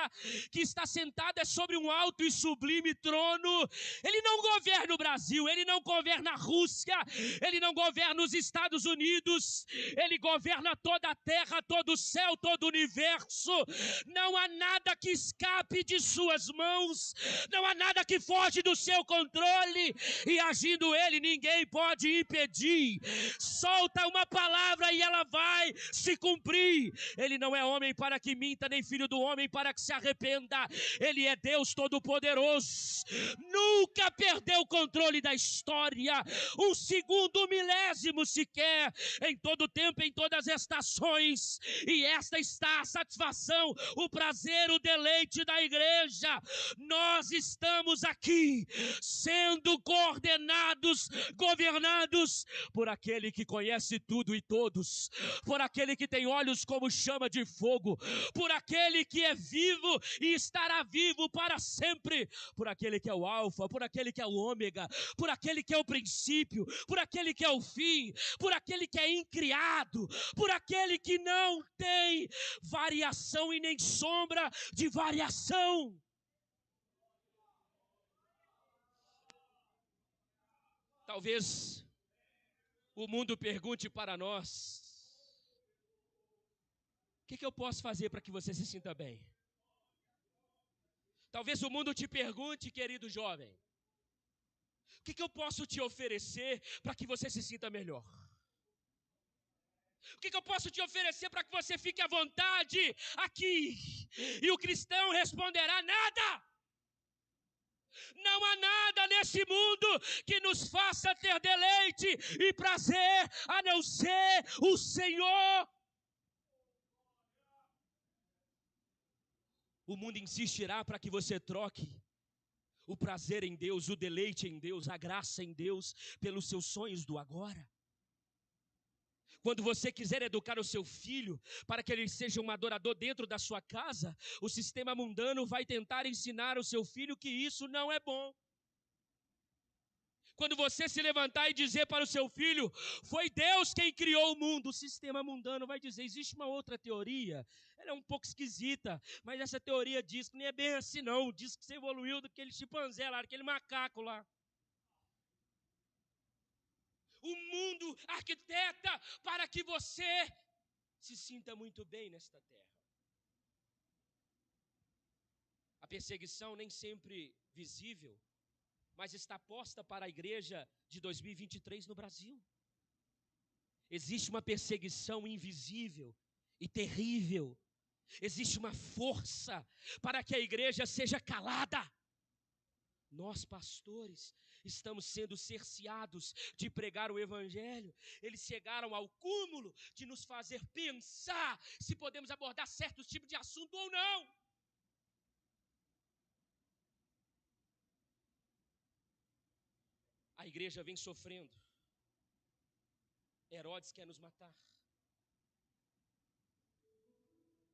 que está sentado sobre um alto e sublime trono. Ele não governa o Brasil, ele não governa a Rússia, ele não governa os Estados Unidos, ele governa toda a terra, todo o céu, todo o universo. Não há nada que escape de suas mãos, não há nada que foge do seu controle, e agindo ele, ninguém pode impedir. Solta uma palavra e ela vai se cumprir. Ele não é homem para que minta, nem filho do homem para que se arrependa. Ele é Deus Todo-Poderoso, nunca perdeu o controle da história, um segundo milésimo sequer, em todo tempo, em todas as estações. E esta está a satisfação, o prazer, o deleite da igreja. Nós estamos aqui sendo coordenados, governados por aquele que conhece tudo e todos, por aquele que tem olhos como chama de fogo, por aquele que é vivo e estará vivo para sempre, por aquele que é o alfa, por aquele que é o ômega, por aquele que é o princípio, por aquele que é o fim, por aquele que é incriado, por aquele que não tem variação e nem sombra de variação. Talvez o mundo pergunte para nós: o que eu posso fazer para que você se sinta bem? Talvez o mundo te pergunte, querido jovem, o que eu posso te oferecer para que você se sinta melhor? O que eu posso te oferecer para que você fique à vontade aqui? E o cristão responderá: nada! Não há nada nesse mundo que nos faça ter deleite e prazer a não ser o Senhor. O mundo insistirá para que você troque o prazer em Deus, o deleite em Deus, a graça em Deus pelos seus sonhos do agora. Quando você quiser educar o seu filho para que ele seja um adorador dentro da sua casa, o sistema mundano vai tentar ensinar o seu filho que isso não é bom. Quando você se levantar e dizer para o seu filho, foi Deus quem criou o mundo, o sistema mundano vai dizer, existe uma outra teoria, ela é um pouco esquisita, mas essa teoria diz que nem é bem assim não, diz que você evoluiu daquele chimpanzé lá, daquele macaco lá. O mundo arquiteta para que você se sinta muito bem nesta terra. A perseguição nem sempre visível, mas está posta para a igreja de 2023 no Brasil. Existe uma perseguição invisível e terrível. Existe uma força para que a igreja seja calada. Nós, pastores, estamos sendo cerceados de pregar o evangelho. Eles chegaram ao cúmulo de nos fazer pensar se podemos abordar certos tipos de assunto ou não. A igreja vem sofrendo. Herodes quer nos matar.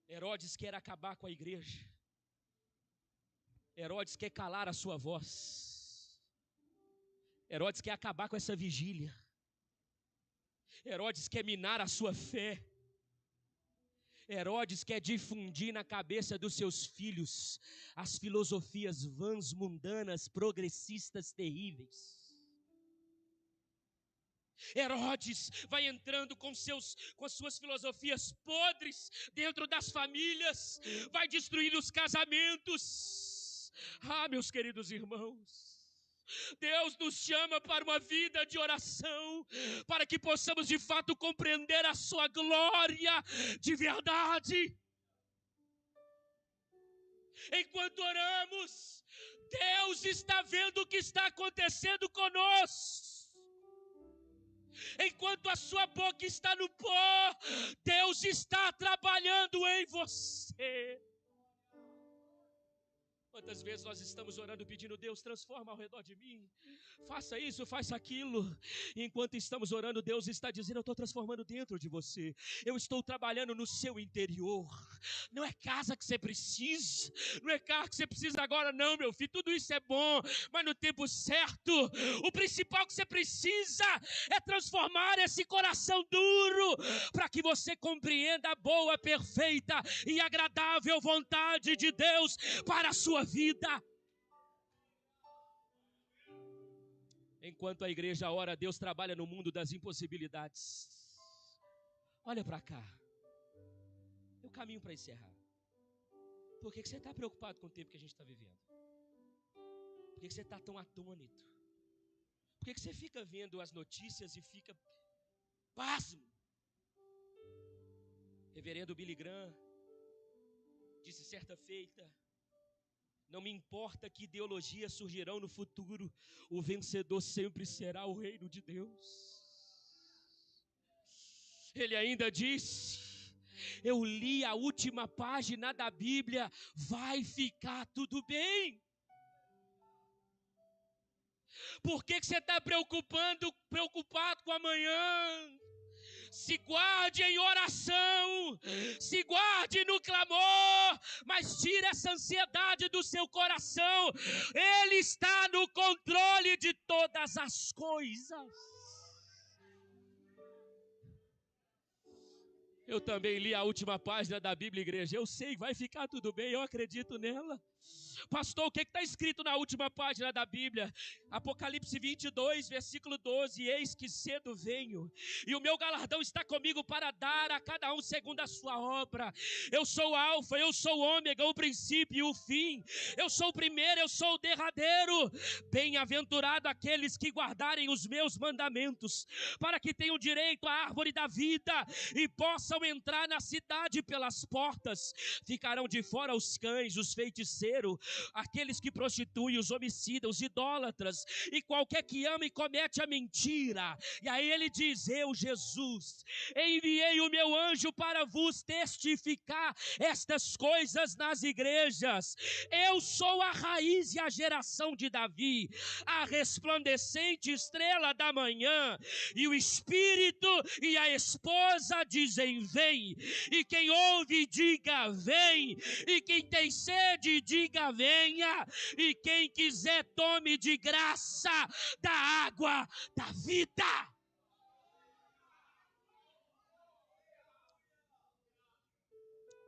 Herodes quer acabar com a igreja. Herodes quer calar a sua voz. Herodes quer acabar com essa vigília. Herodes quer minar a sua fé. Herodes quer difundir na cabeça dos seus filhos as filosofias vãs, mundanas, progressistas, terríveis. Herodes vai entrando com as suas filosofias podres dentro das famílias, vai destruindo os casamentos. Ah, meus queridos irmãos, Deus nos chama para uma vida de oração, para que possamos de fato compreender a sua glória de verdade. Enquanto oramos, Deus está vendo o que está acontecendo conosco. Enquanto a sua boca está no pó, Deus está trabalhando em você. Quantas vezes nós estamos orando pedindo: Deus, transforma ao redor de mim, faça isso, faça aquilo. E enquanto estamos orando, Deus está dizendo: eu estou transformando dentro de você, eu estou trabalhando no seu interior. Não é casa que você precisa, não é carro que você precisa agora, não, meu filho. Tudo isso é bom, mas no tempo certo. O principal que você precisa é transformar esse coração duro, para que você compreenda a boa, perfeita e agradável vontade de Deus para a sua vida. Enquanto a igreja ora, Deus trabalha no mundo das impossibilidades. Olha para cá. Eu caminho para encerrar. Por que você está preocupado com o tempo que a gente está vivendo? Por que você está tão atônito? Por que você fica vendo as notícias e fica pasmo? Reverendo Billy Graham disse certa feita: não me importa que ideologias surgirão no futuro, o vencedor sempre será o reino de Deus. Ele ainda disse: eu li a última página da Bíblia, vai ficar tudo bem. Por que você está preocupado com amanhã? Se guarde em oração, se guarde no clamor, mas tire essa ansiedade do seu coração. Ele está no controle de todas as coisas. Eu também li a última página da Bíblia, igreja. Eu sei, vai ficar tudo bem, eu acredito nela. Pastor, o que está escrito na última página da Bíblia? Apocalipse 22, versículo 12. Eis que cedo venho, e o meu galardão está comigo para dar a cada um segundo a sua obra. Eu sou o alfa, eu sou o ômega, o princípio e o fim. Eu sou o primeiro, eu sou o derradeiro. Bem-aventurado aqueles que guardarem os meus mandamentos, para que tenham direito à árvore da vida e possam entrar na cidade pelas portas. Ficarão de fora os cães, os feiticeiros, aqueles que prostituem, os homicidas, os idólatras e qualquer que ama e comete a mentira. E aí ele diz: eu, Jesus, enviei o meu anjo para vos testificar estas coisas nas igrejas. Eu sou a raiz e a geração de Davi, a resplandecente estrela da manhã. E o Espírito e a esposa dizem: vem. E quem ouve, diga: vem. E quem tem sede, diga: venha. E quem quiser, tome de graça da água da vida.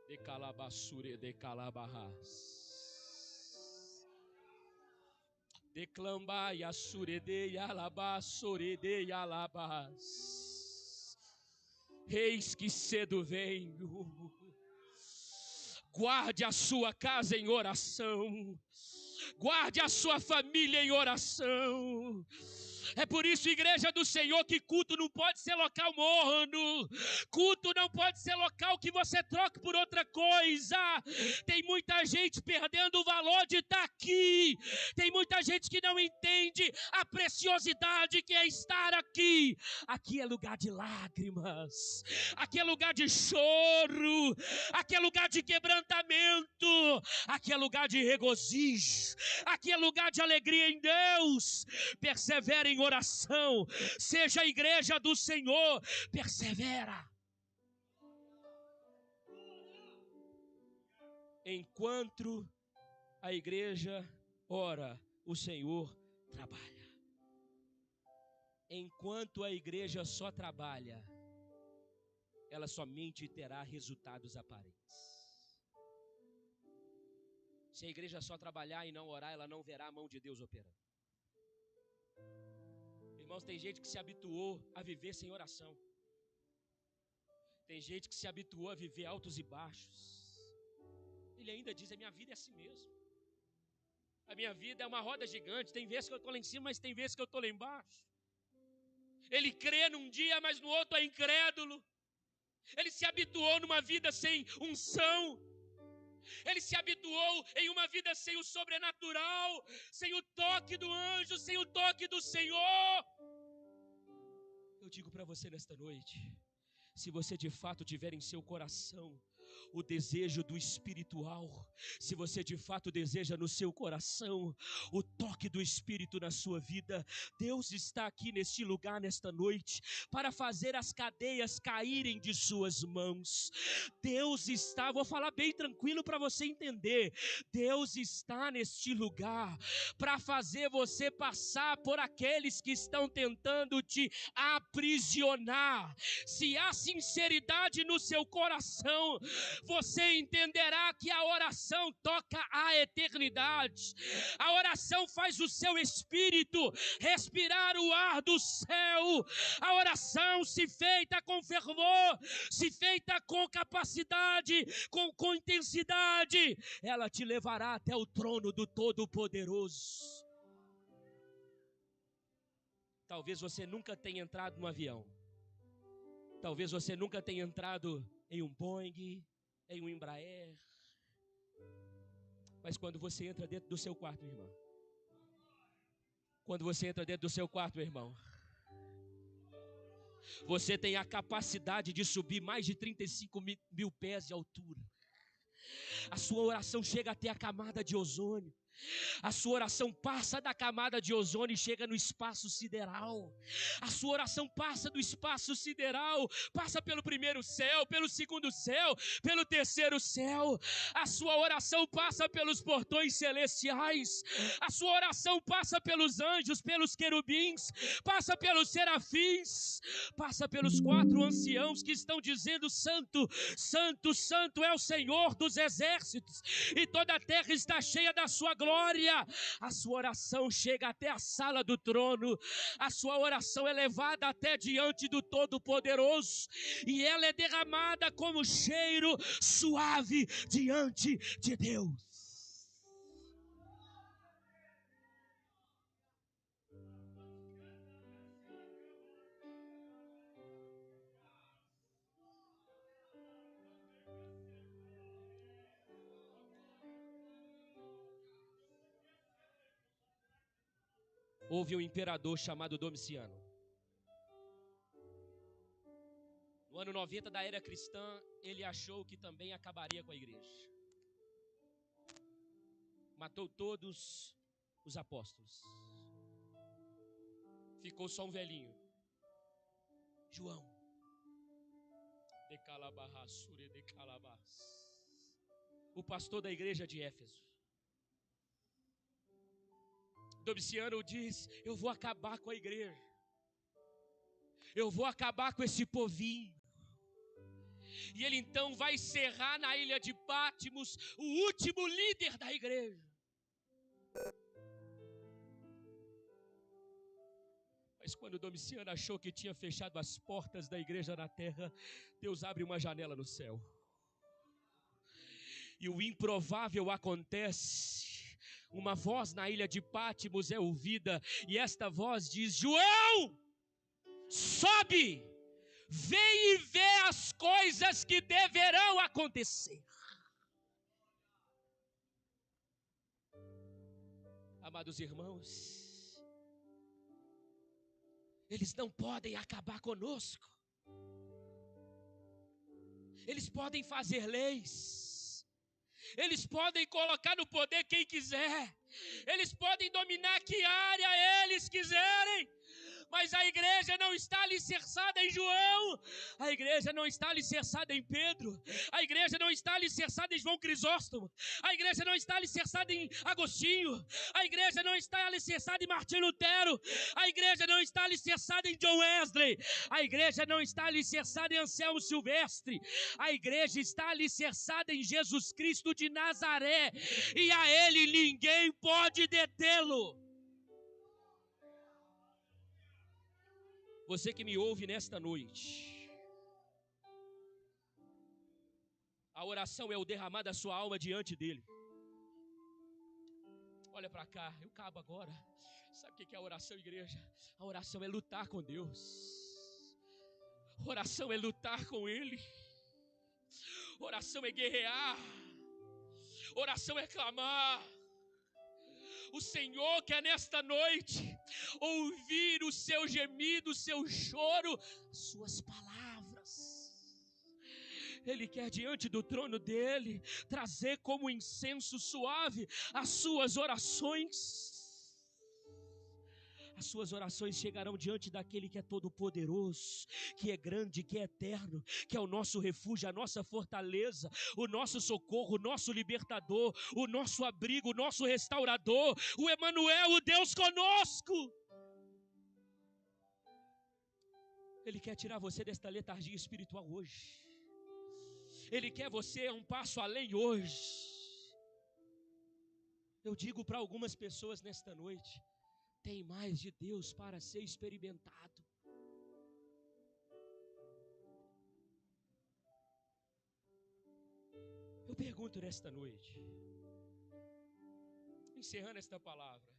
De calabassure de calabarras. De clambay assure de alabassure de alabas. Eis que cedo venho. Guarde a sua casa em oração. Guarde a sua família em oração. É por isso, igreja do Senhor, que culto não pode ser local morno. Culto não pode ser local que você troque por outra coisa. Tem muita gente perdendo o valor de estar aqui. Tem muita gente que não entende a preciosidade que é estar aqui. Aqui é lugar de lágrimas. Aqui é lugar de choro. Aqui é lugar de quebrantamento. Aqui é lugar de regozijo. Aqui é lugar de alegria em Deus. Persevere em oração, seja a igreja do Senhor, persevera. Enquanto a igreja ora, o Senhor trabalha. Enquanto a igreja só trabalha, ela somente terá resultados aparentes. Se a igreja só trabalhar e não orar, ela não verá a mão de Deus operando. Irmãos, tem gente que se habituou a viver sem oração. Tem gente que se habituou a viver altos e baixos. Ele ainda diz: a minha vida é assim mesmo. A minha vida é uma roda gigante. Tem vezes que eu estou lá em cima, mas tem vezes que eu estou lá embaixo. Ele crê num dia, mas no outro é incrédulo. Ele se habituou numa vida sem unção. Ele se habituou em uma vida sem o sobrenatural, sem o toque do anjo, sem o toque do Senhor. Eu digo para você nesta noite, se você de fato tiver em seu coração o desejo do espiritual, se você de fato deseja no seu coração o toque do Espírito na sua vida, Deus está aqui neste lugar nesta noite para fazer as cadeias caírem de suas mãos. Deus está, vou falar bem tranquilo para você entender, Deus está neste lugar para fazer você passar por aqueles que estão tentando te aprisionar. Se há sinceridade no seu coração, você entenderá que a oração toca a eternidade. A oração faz o seu espírito respirar o ar do céu. A oração, se feita com fervor, se feita com capacidade, com intensidade, ela te levará até o trono do Todo-Poderoso. Talvez você nunca tenha entrado num avião. Talvez você nunca tenha entrado em um Boeing, em um Embraer. Mas quando você entra dentro do seu quarto, meu irmão. Quando você entra dentro do seu quarto, meu irmão, você tem a capacidade de subir mais de 35 mil pés de altura. A sua oração chega até a camada de ozônio. A sua oração passa da camada de ozônio e chega no espaço sideral. A sua oração passa do espaço sideral, passa pelo primeiro céu, pelo segundo céu, pelo terceiro céu. A sua oração passa pelos portões celestiais. A sua oração passa pelos anjos, pelos querubins, passa pelos serafins, passa pelos 4 anciãos que estão dizendo: Santo, Santo, Santo é o Senhor dos exércitos, e toda a terra está cheia da sua glória. A sua oração chega até a sala do trono. A sua oração é levada até diante do Todo-Poderoso, e ela é derramada como cheiro suave diante de Deus. Houve um imperador chamado Domiciano. No ano 90 da era cristã, ele achou que também acabaria com a igreja. Matou todos os apóstolos. Ficou só um velhinho, João. De Calabarrassure de Calabás, o pastor da igreja de Éfeso. Domiciano diz: eu vou acabar com a igreja. Eu vou acabar com esse povinho. E ele então vai encerrar na ilha de Patmos o último líder da igreja. Mas quando Domiciano achou que tinha fechado as portas da igreja na terra, Deus abre uma janela no céu. E o improvável acontece. Uma voz na ilha de Patmos é ouvida, e esta voz diz: João, sobe, vem e vê as coisas que deverão acontecer. Amados irmãos, eles não podem acabar conosco. Eles podem fazer leis. Eles podem colocar no poder quem quiser. Eles podem dominar que área eles quiserem. Mas a igreja não está alicerçada em João. A igreja não está alicerçada em Pedro. A igreja não está alicerçada em João Crisóstomo. A igreja não está alicerçada em Agostinho. A igreja não está alicerçada em Martim Lutero. A igreja não está alicerçada em John Wesley. A igreja não está alicerçada em Anselmo Silvestre. A igreja está alicerçada em Jesus Cristo de Nazaré. E a ele ninguém pode detê-lo. Você que me ouve nesta noite, a oração é o derramar da sua alma diante dele. Olha para cá, eu acabo agora. Sabe o que é a oração, igreja? A oração é lutar com Deus. Oração é lutar com Ele. Oração é guerrear. Oração é clamar. O Senhor quer nesta noite ouvir o seu gemido, o seu choro, as suas palavras. Ele quer diante do trono dele trazer como incenso suave as suas orações. As suas orações chegarão diante daquele que é todo-poderoso, que é grande, que é eterno, que é o nosso refúgio, a nossa fortaleza, o nosso socorro, o nosso libertador, o nosso abrigo, o nosso restaurador, o Emanuel, o Deus conosco. Ele quer tirar você desta letargia espiritual hoje. Ele quer você um passo além hoje. Eu digo para algumas pessoas nesta noite: tem mais de Deus para ser experimentado. Eu pergunto nesta noite, encerrando esta palavra,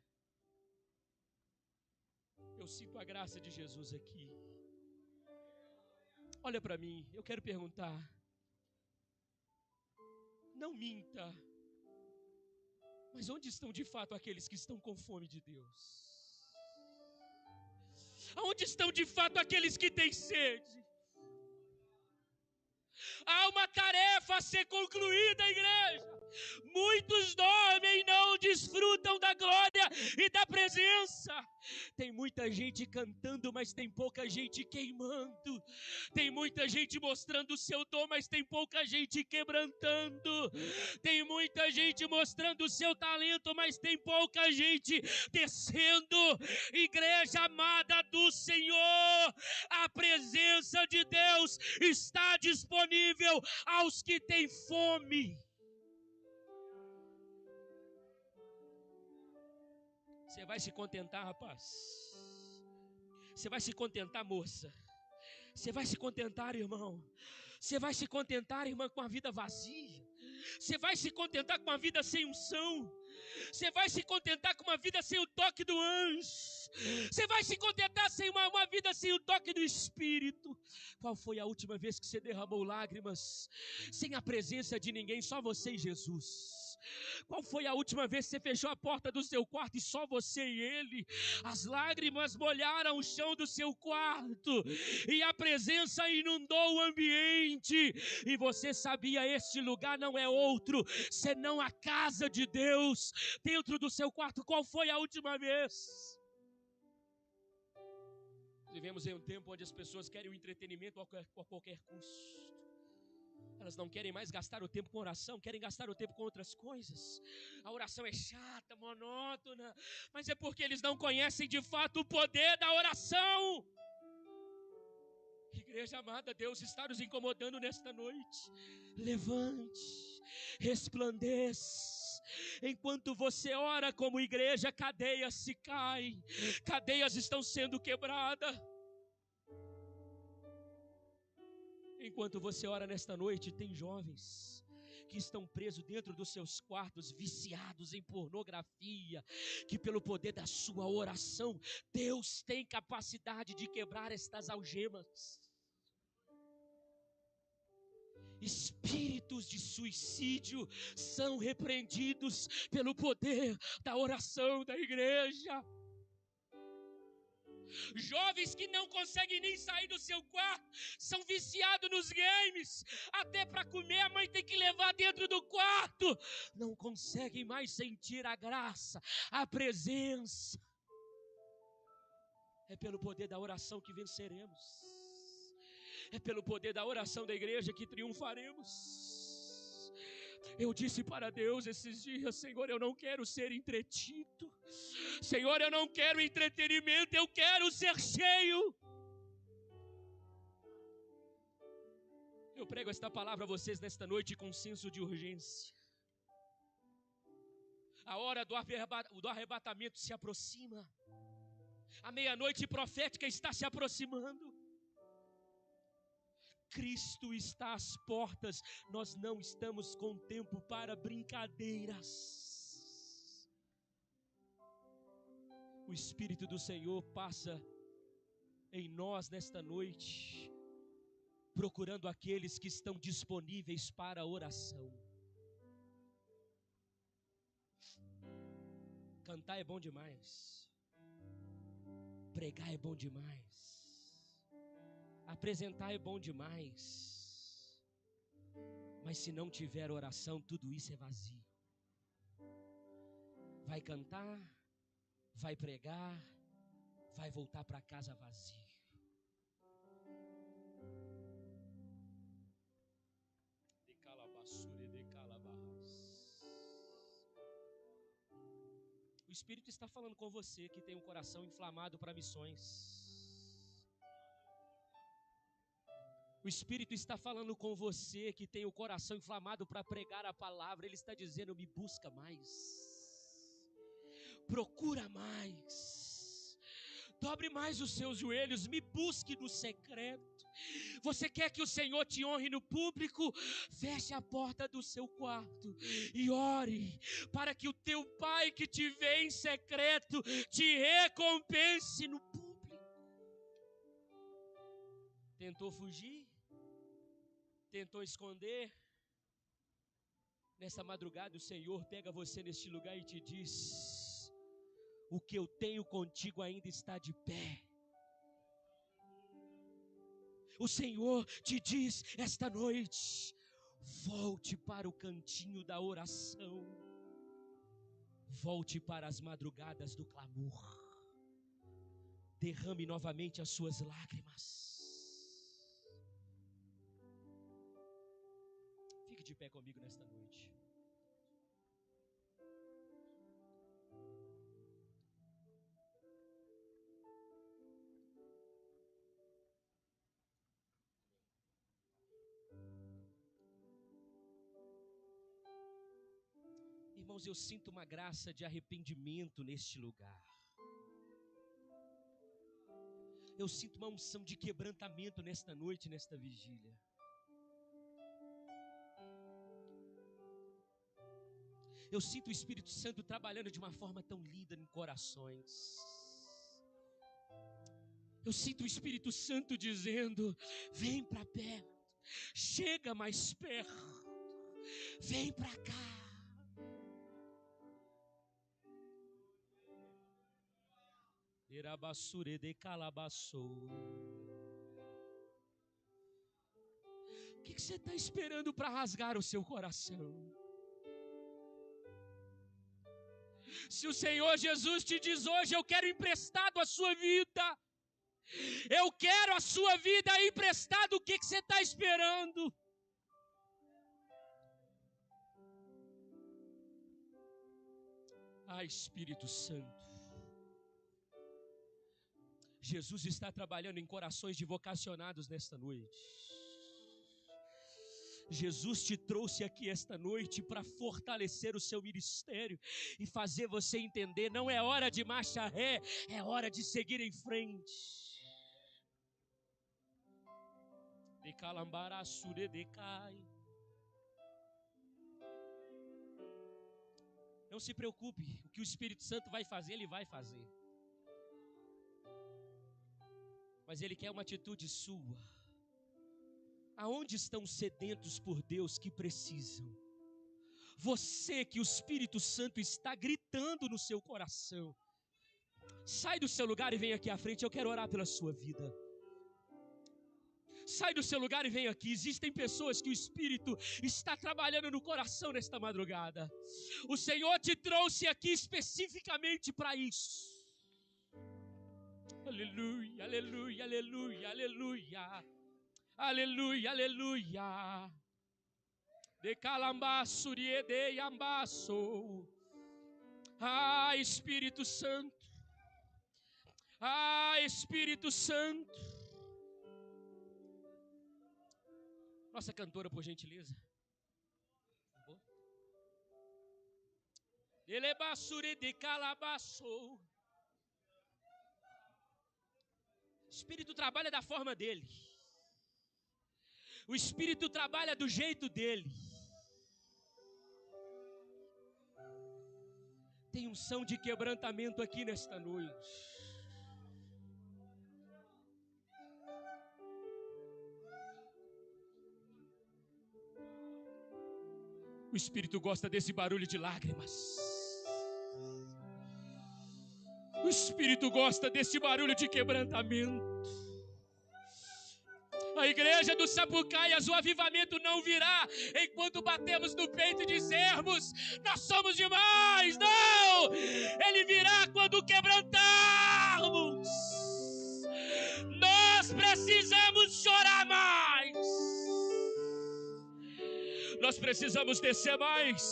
eu sinto a graça de Jesus aqui. Olha para mim, eu quero perguntar. Não minta. Mas onde estão de fato aqueles que estão com fome de Deus? Aonde estão de fato aqueles que têm sede? Há uma tarefa a ser concluída, igreja. Muitos dormem e não desfrutam da glória e da presença. Tem muita gente cantando, mas tem pouca gente queimando. Tem muita gente mostrando o seu dom, mas tem pouca gente quebrantando. Tem muita gente mostrando o seu talento, mas tem pouca gente descendo. Igreja amada do Senhor, a presença de Deus está disponível aos que têm fome. Você vai se contentar, rapaz? Você vai se contentar, moça? Você vai se contentar, irmão? Você vai se contentar, irmã, com a vida vazia? Você vai se contentar com a vida sem unção? Você vai se contentar com uma vida sem o toque do anjo? Você vai se contentar sem uma vida sem o toque do Espírito? Qual foi a última vez que você derramou lágrimas sem a presença de ninguém, só você e Jesus? Qual foi a última vez que você fechou a porta do seu quarto e só você e Ele? As lágrimas molharam o chão do seu quarto e a presença inundou o ambiente, e você sabia, este lugar não é outro senão a casa de Deus dentro do seu quarto. Qual foi a última vez? Vivemos em um tempo onde as pessoas querem o entretenimento a qualquer custo. Elas não querem mais gastar o tempo com oração, querem gastar o tempo com outras coisas. A oração é chata, monótona, mas é porque eles não conhecem de fato o poder da oração. Igreja amada, Deus está nos incomodando nesta noite. Levante, resplandeça. Enquanto você ora como igreja, cadeias se caem, cadeias estão sendo quebradas. Enquanto você ora nesta noite, tem jovens que estão presos dentro dos seus quartos, viciados em pornografia, que pelo poder da sua oração, Deus tem capacidade de quebrar estas algemas. Espíritos de suicídio são repreendidos pelo poder da oração da igreja. Jovens que não conseguem nem sair do seu quarto, são viciados nos games, até para comer a mãe tem que levar dentro do quarto, não conseguem mais sentir a graça, a presença. É pelo poder da oração que venceremos, é pelo poder da oração da igreja que triunfaremos. Eu disse para Deus esses dias: Senhor, eu não quero ser entretido, Senhor, eu não quero entretenimento, eu quero ser cheio. Eu prego esta palavra a vocês nesta noite com senso de urgência. A hora do arrebatamento se aproxima, a meia-noite profética está se aproximando. Cristo está às portas, nós não estamos com tempo para brincadeiras. O Espírito do Senhor passa em nós nesta noite, procurando aqueles que estão disponíveis para a oração. Cantar é bom demais, pregar é bom demais, apresentar é bom demais, mas se não tiver oração, tudo isso é vazio. Vai cantar, vai pregar, vai voltar para casa vazio. De calabaçure, de calabás. O Espírito está falando com você que tem um coração inflamado para missões. O Espírito está falando com você que tem o coração inflamado para pregar a palavra. Ele está dizendo: me busca mais, procura mais, dobre mais os seus joelhos, me busque no secreto. Você quer que o Senhor te honre no público? Feche a porta do seu quarto e ore para que o teu Pai que te vê em secreto te recompense no público. Tentou fugir? Tentou esconder? Nessa madrugada o Senhor pega você neste lugar e te diz: o que eu tenho contigo ainda está de pé. O Senhor te diz esta noite: volte para o cantinho da oração, volte para as madrugadas do clamor, derrame novamente as suas lágrimas. Fique de pé comigo nesta noite. Irmãos, eu sinto uma graça de arrependimento neste lugar. Eu sinto uma unção de quebrantamento nesta noite, nesta vigília. Eu sinto o Espírito Santo trabalhando de uma forma tão linda em corações. Eu sinto o Espírito Santo dizendo: vem para perto, chega mais perto, vem para cá. Irabassure de calabaçou. O que você está esperando para rasgar o seu coração? Se o Senhor Jesus te diz hoje: eu quero emprestado a sua vida, eu quero a sua vida emprestada, o que você está esperando? Ah, Espírito Santo, Jesus está trabalhando em corações de vocacionados nesta noite. Jesus te trouxe aqui esta noite para fortalecer o seu ministério e fazer você entender: não é hora de marcha ré, é hora de seguir em frente. De calambara sure de cai. Não se preocupe, o que o Espírito Santo vai fazer, ele vai fazer. Mas ele quer uma atitude sua. Aonde estão os sedentos por Deus que precisam? Você que o Espírito Santo está gritando no seu coração, sai do seu lugar e vem aqui à frente. Eu quero orar pela sua vida. Sai do seu lugar e vem aqui. Existem pessoas que o Espírito está trabalhando no coração nesta madrugada. O Senhor te trouxe aqui especificamente para isso. Aleluia, aleluia, aleluia, aleluia. Aleluia, aleluia. De calambaço, de yambaço. Ah, Espírito Santo. Ah, Espírito Santo. Nossa cantora, por gentileza. Elebaçure de calabaço. O Espírito trabalha da forma dele. O Espírito trabalha do jeito dele. Tem unção de quebrantamento aqui nesta noite. O Espírito gosta desse barulho de lágrimas. O Espírito gosta desse barulho de quebrantamento. A igreja do Sapucaias, o avivamento não virá enquanto batemos no peito e dizermos: nós somos demais. Não! Ele virá quando quebrantarmos. Nós precisamos chorar mais. Nós precisamos descer mais.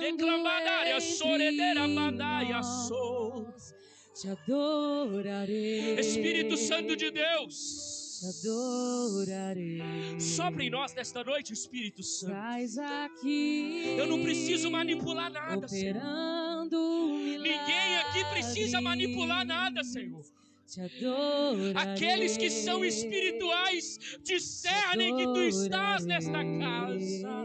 Declamandária, soredeira, mandaia, sou. Te adorarei. Espírito Santo de Deus, te adorarei. sopra em nós nesta noite, Espírito Santo. Traz aqui. Eu não preciso manipular nada, Senhor. Ninguém aqui precisa manipular nada, Senhor. Aqueles que são espirituais discernem que tu estás nesta casa.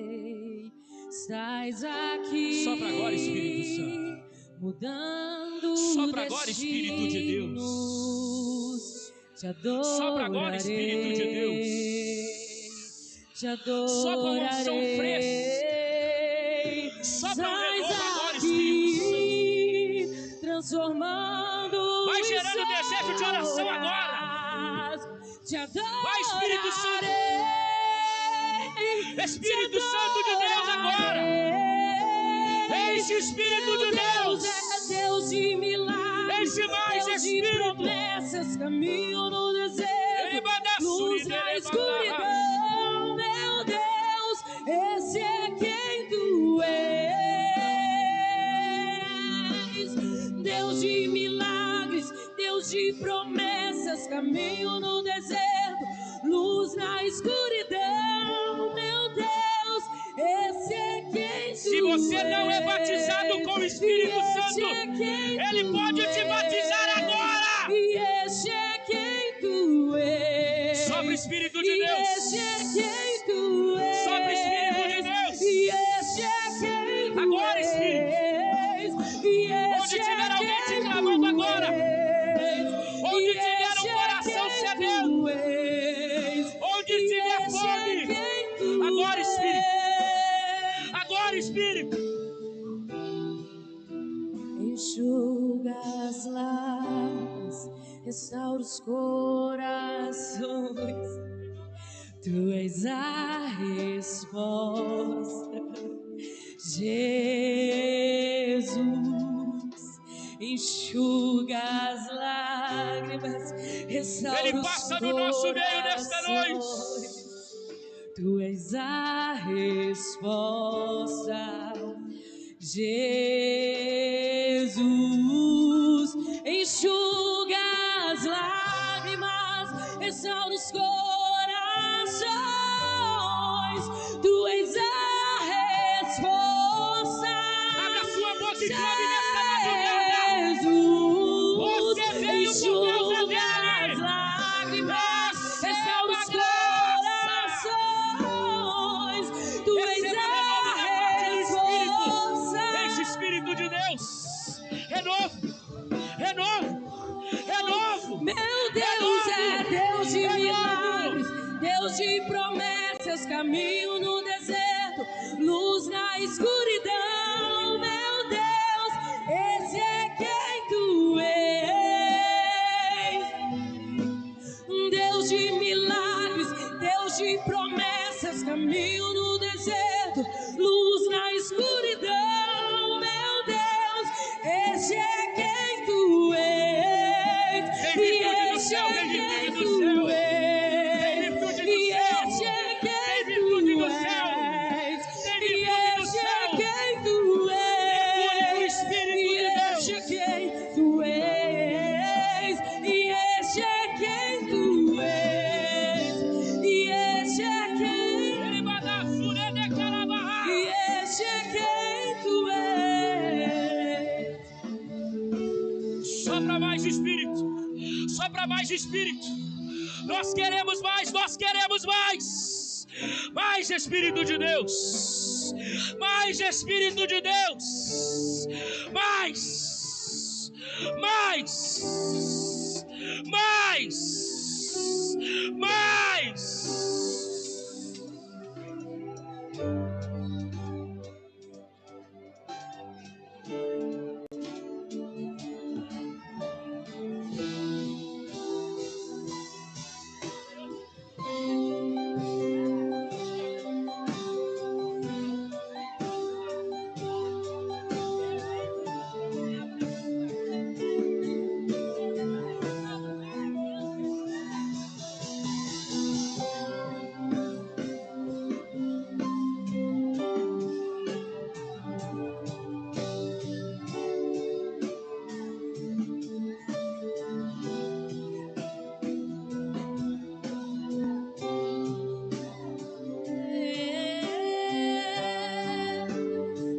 Estás aqui. Sopra agora, Espírito Santo. Mudando. Sopra agora, Espírito de Deus. Te adorarei. Sopra agora, Espírito de Deus. Te adorarei. Sopra uma unção fresca. Sopra um renovo agora, Espírito Santo. Transformando. Vai gerando desejo de oração agora. Vai, Espírito Santo. Espírito Santo de Deus agora. Enche o Espírito de Deus. É Deus de milagres. Enche mais, Deus Espírito. de promessas, caminho no deserto, luz na escuridão. Meu Deus, esse é quem tu és. Deus de milagres, Deus de promessas, caminho no deserto, luz na escuridão. Meu Deus, esse é quem tu és. Se você não é batizado com o Espírito Santo, Ele pode te batizar agora. E esse é quem tu és. Sopra o Espírito de E Deus. esse é quem tu és. Sopra o Espírito de Deus. E esse é quem tu Agora, Espírito. és. E esse Onde tiver é alguém te quem clamando tu agora. és. Onde E tiver esse um é coração quem sedento. tu és. Onde E tiver esse é fome. quem tu Agora, Espírito. és. Agora, Espírito. Enxuga as lágrimas, restaura os corações. Tu és a resposta, Jesus. Enxuga as lágrimas, restaura Ele os passa no nosso meio nesta noite. corações. Tu és a resposta, Jesus. Enxuga as lágrimas, restaura os corações. Tu és a resposta. Abra sua boca e clame nesta madrugada. Jesus. Você veio por causa Enxuga dele. as lágrimas, Receba restaura os a graça. corações. Tu és Receba a resposta. Esse Espírito de Deus. Renovo. Renovo. Renovo. Meu Deus é Deus de milagres, Deus de promessas, caminho no deserto, luz na escuridão. Meu Deus, esse é quem tu és. Deus de milagres, Deus de promessas, caminho no deserto, luz na escuridão. Meu Deus, esse é quem tu és. Tem virtude do céu, tem virtude do céu. Tem virtude do E céu. esse é Tem quem virtude tu do céu. és. Tem E virtude do esse é céu. quem tu Mergulhe no és. Espírito E de esse é Deus. quem tu és. E esse é quem tu és. E esse é quem. Ele manda a fúria de calabarra. E esse é quem tu és. Sopra mais, Espírito. Sopra mais, Espírito. Nós queremos mais, nós queremos mais. Mais Espírito de Deus. Mais Espírito de Deus. Mais. Mais. Mais. Mais.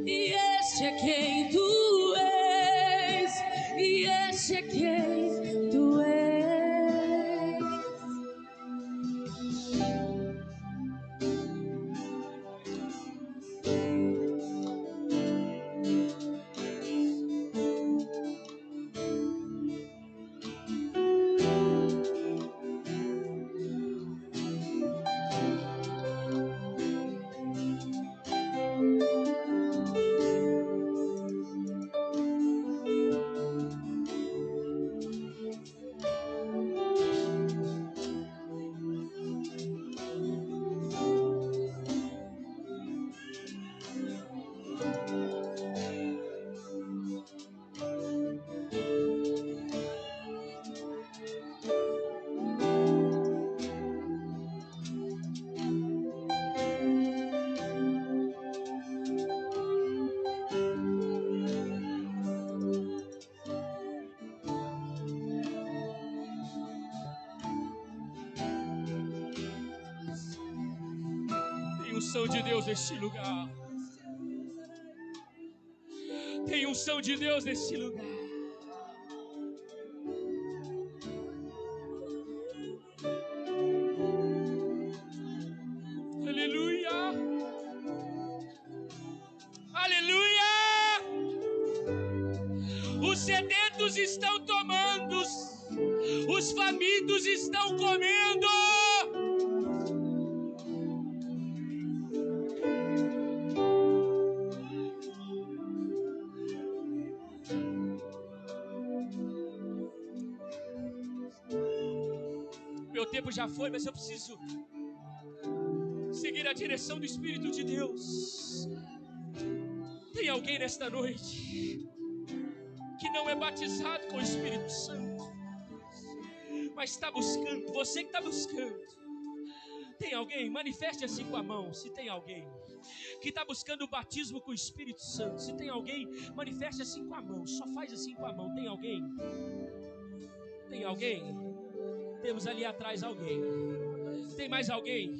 E este é quem tu és, e este é quem tu és. Tem unção de Deus neste lugar. Tem unção de Deus neste lugar. Aleluia. Aleluia. Os sedentos estão tomando, os famintos estão comendo. Meu tempo já foi, mas eu preciso seguir a direção do Espírito de Deus. Tem alguém nesta noite que não é batizado com o Espírito Santo, mas está buscando? Você que está buscando. Tem alguém? Manifeste assim com a mão. Se tem alguém que está buscando o batismo com o Espírito Santo, se tem alguém, manifeste assim com a mão. Só faz assim com a mão. Tem alguém? Tem alguém? Temos ali atrás alguém. Tem mais alguém?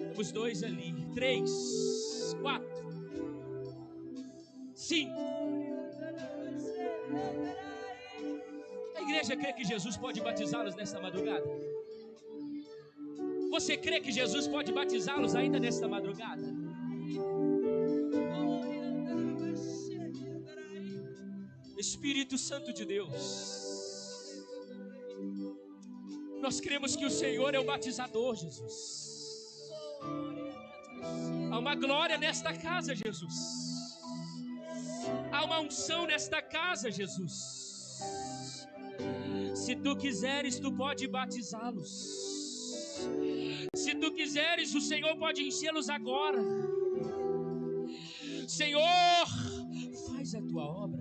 Temos 2 ali. 3, 4, 5. A igreja crê que Jesus pode batizá-los nesta madrugada? Você crê que Jesus pode batizá-los ainda nesta madrugada? Espírito Santo de Deus, nós cremos que o Senhor é o batizador, Jesus. Há uma glória nesta casa, Jesus. Há uma unção nesta casa, Jesus. Se tu quiseres, tu pode batizá-los. Se tu quiseres, o Senhor pode enchê-los agora. Senhor, faz a tua obra.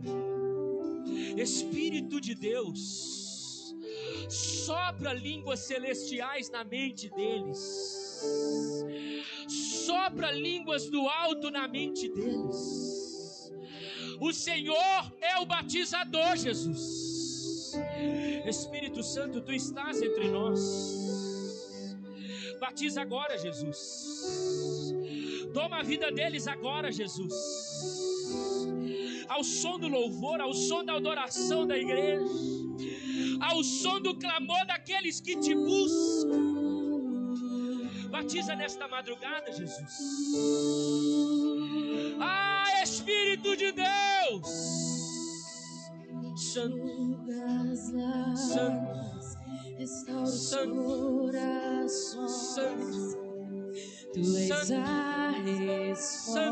Espírito de Deus, sopra línguas celestiais na mente deles. Sopra línguas do alto na mente deles. O Senhor é o batizador, Jesus. Espírito Santo, tu estás entre nós. Batiza agora, Jesus. Toma a vida deles agora, Jesus. Ao som do louvor, ao som da adoração da igreja, ao som do clamor daqueles que te buscam. batiza nesta madrugada, Jesus. Espírito de Deus, Santo, Santo, restaura os Santo, corações. Santo, Tu és a resposta.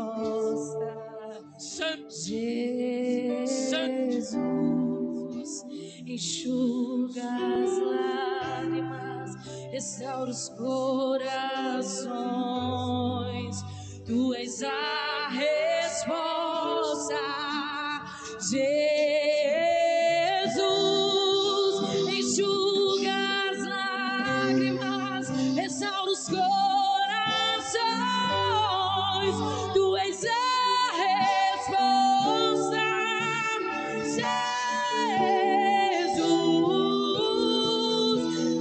Santo, Jesus, enxuga as lágrimas, restaura os corações. Tu és a resposta. Jesus, enxuga as lágrimas, restaura os corações. Tu és a resposta. Jesus,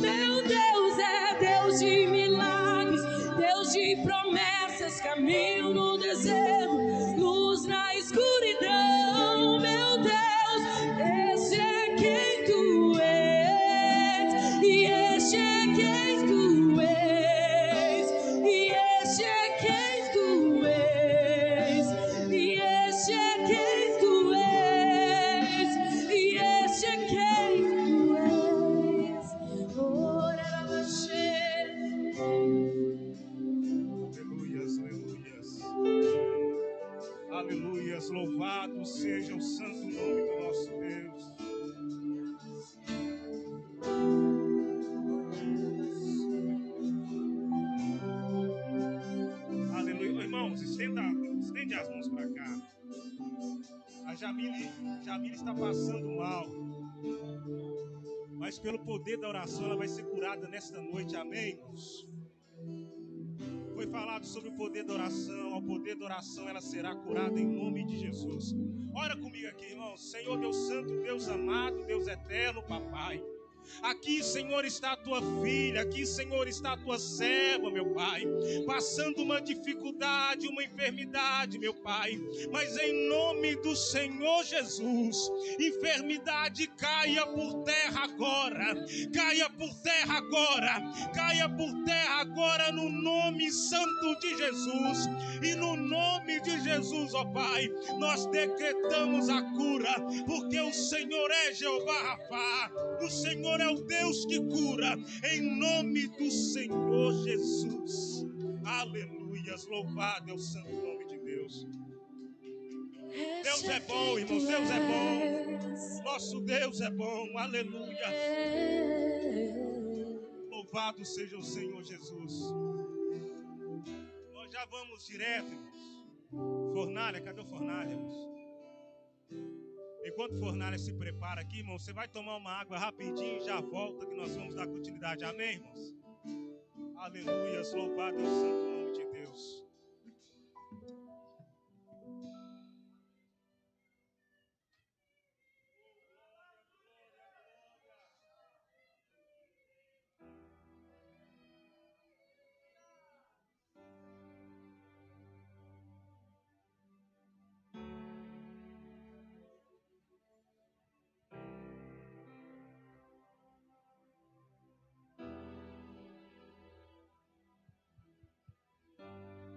meu Deus é Deus de milagres, Deus de promessas, caminho no deserto, luz na escuridão. Meu Deus, esse é quem tu és, e este é quem tu és, e este é quem tu és, e este é quem tu és, e este é quem tu és. Ora, Aleluias, aleluias. Aleluias, louvado seja o santo nome do nosso Deus. Aleluia. Irmãos, estende as mãos para cá. A Jamile está passando mal, mas pelo poder da oração ela vai ser curada nesta noite, amém, irmãos? Foi falado sobre o poder da oração, ao poder da oração ela será curada em nome de Jesus. Ora comigo aqui, irmãos. Senhor Deus Santo, Deus amado, Deus eterno, Papai. Aqui, Senhor, está a tua filha, aqui, Senhor, está a tua serva, meu Pai, passando uma dificuldade, uma enfermidade, meu Pai, mas em nome do Senhor Jesus, enfermidade caia por terra agora, caia por terra agora, caia por terra agora no nome santo de Jesus, e no nome de Jesus, ó Pai, nós decretamos a cura, porque o Senhor é Jeová Rafá, o Senhor é o Deus que cura, em nome do Senhor Jesus. Aleluias, louvado é o santo nome de Deus. Deus é bom, irmãos, Deus é bom. Nosso Deus é bom, aleluia. Louvado seja o Senhor Jesus. Nós já vamos direto, irmãos. Fornalha, cadê o Fornalha, irmãos? Enquanto o Fornalha se prepara aqui, irmão, você vai tomar uma água rapidinho e já volta que nós vamos dar continuidade. Amém, irmãos? Aleluia, louvado é o santo nome de Deus.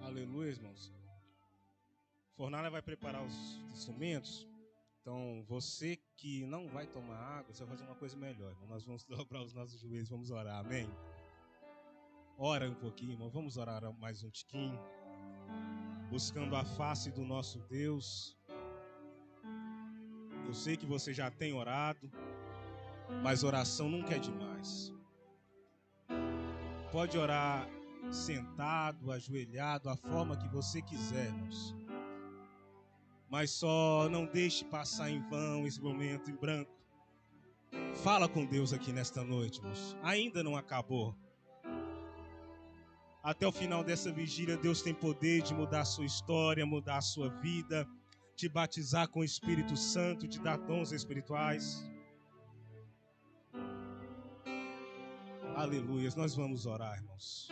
Aleluia, irmãos. Fornalha vai preparar os instrumentos. Então, você que não vai tomar água, você vai fazer uma coisa melhor, irmão. Nós vamos dobrar os nossos joelhos, vamos orar, amém? Ora um pouquinho, irmão. Vamos orar mais um tiquinho. Buscando a face do nosso Deus. Eu sei que você já tem orado, mas oração nunca é demais. Pode orar sentado, ajoelhado, a forma que você quiser, irmãos. Mas só não deixe passar em vão esse momento em branco. Fala com Deus aqui nesta noite, irmãos. Ainda não acabou. Até o final dessa vigília, Deus tem poder de mudar a sua história, mudar a sua vida, te batizar com o Espírito Santo, te dar dons espirituais. Aleluia. Nós vamos orar, irmãos.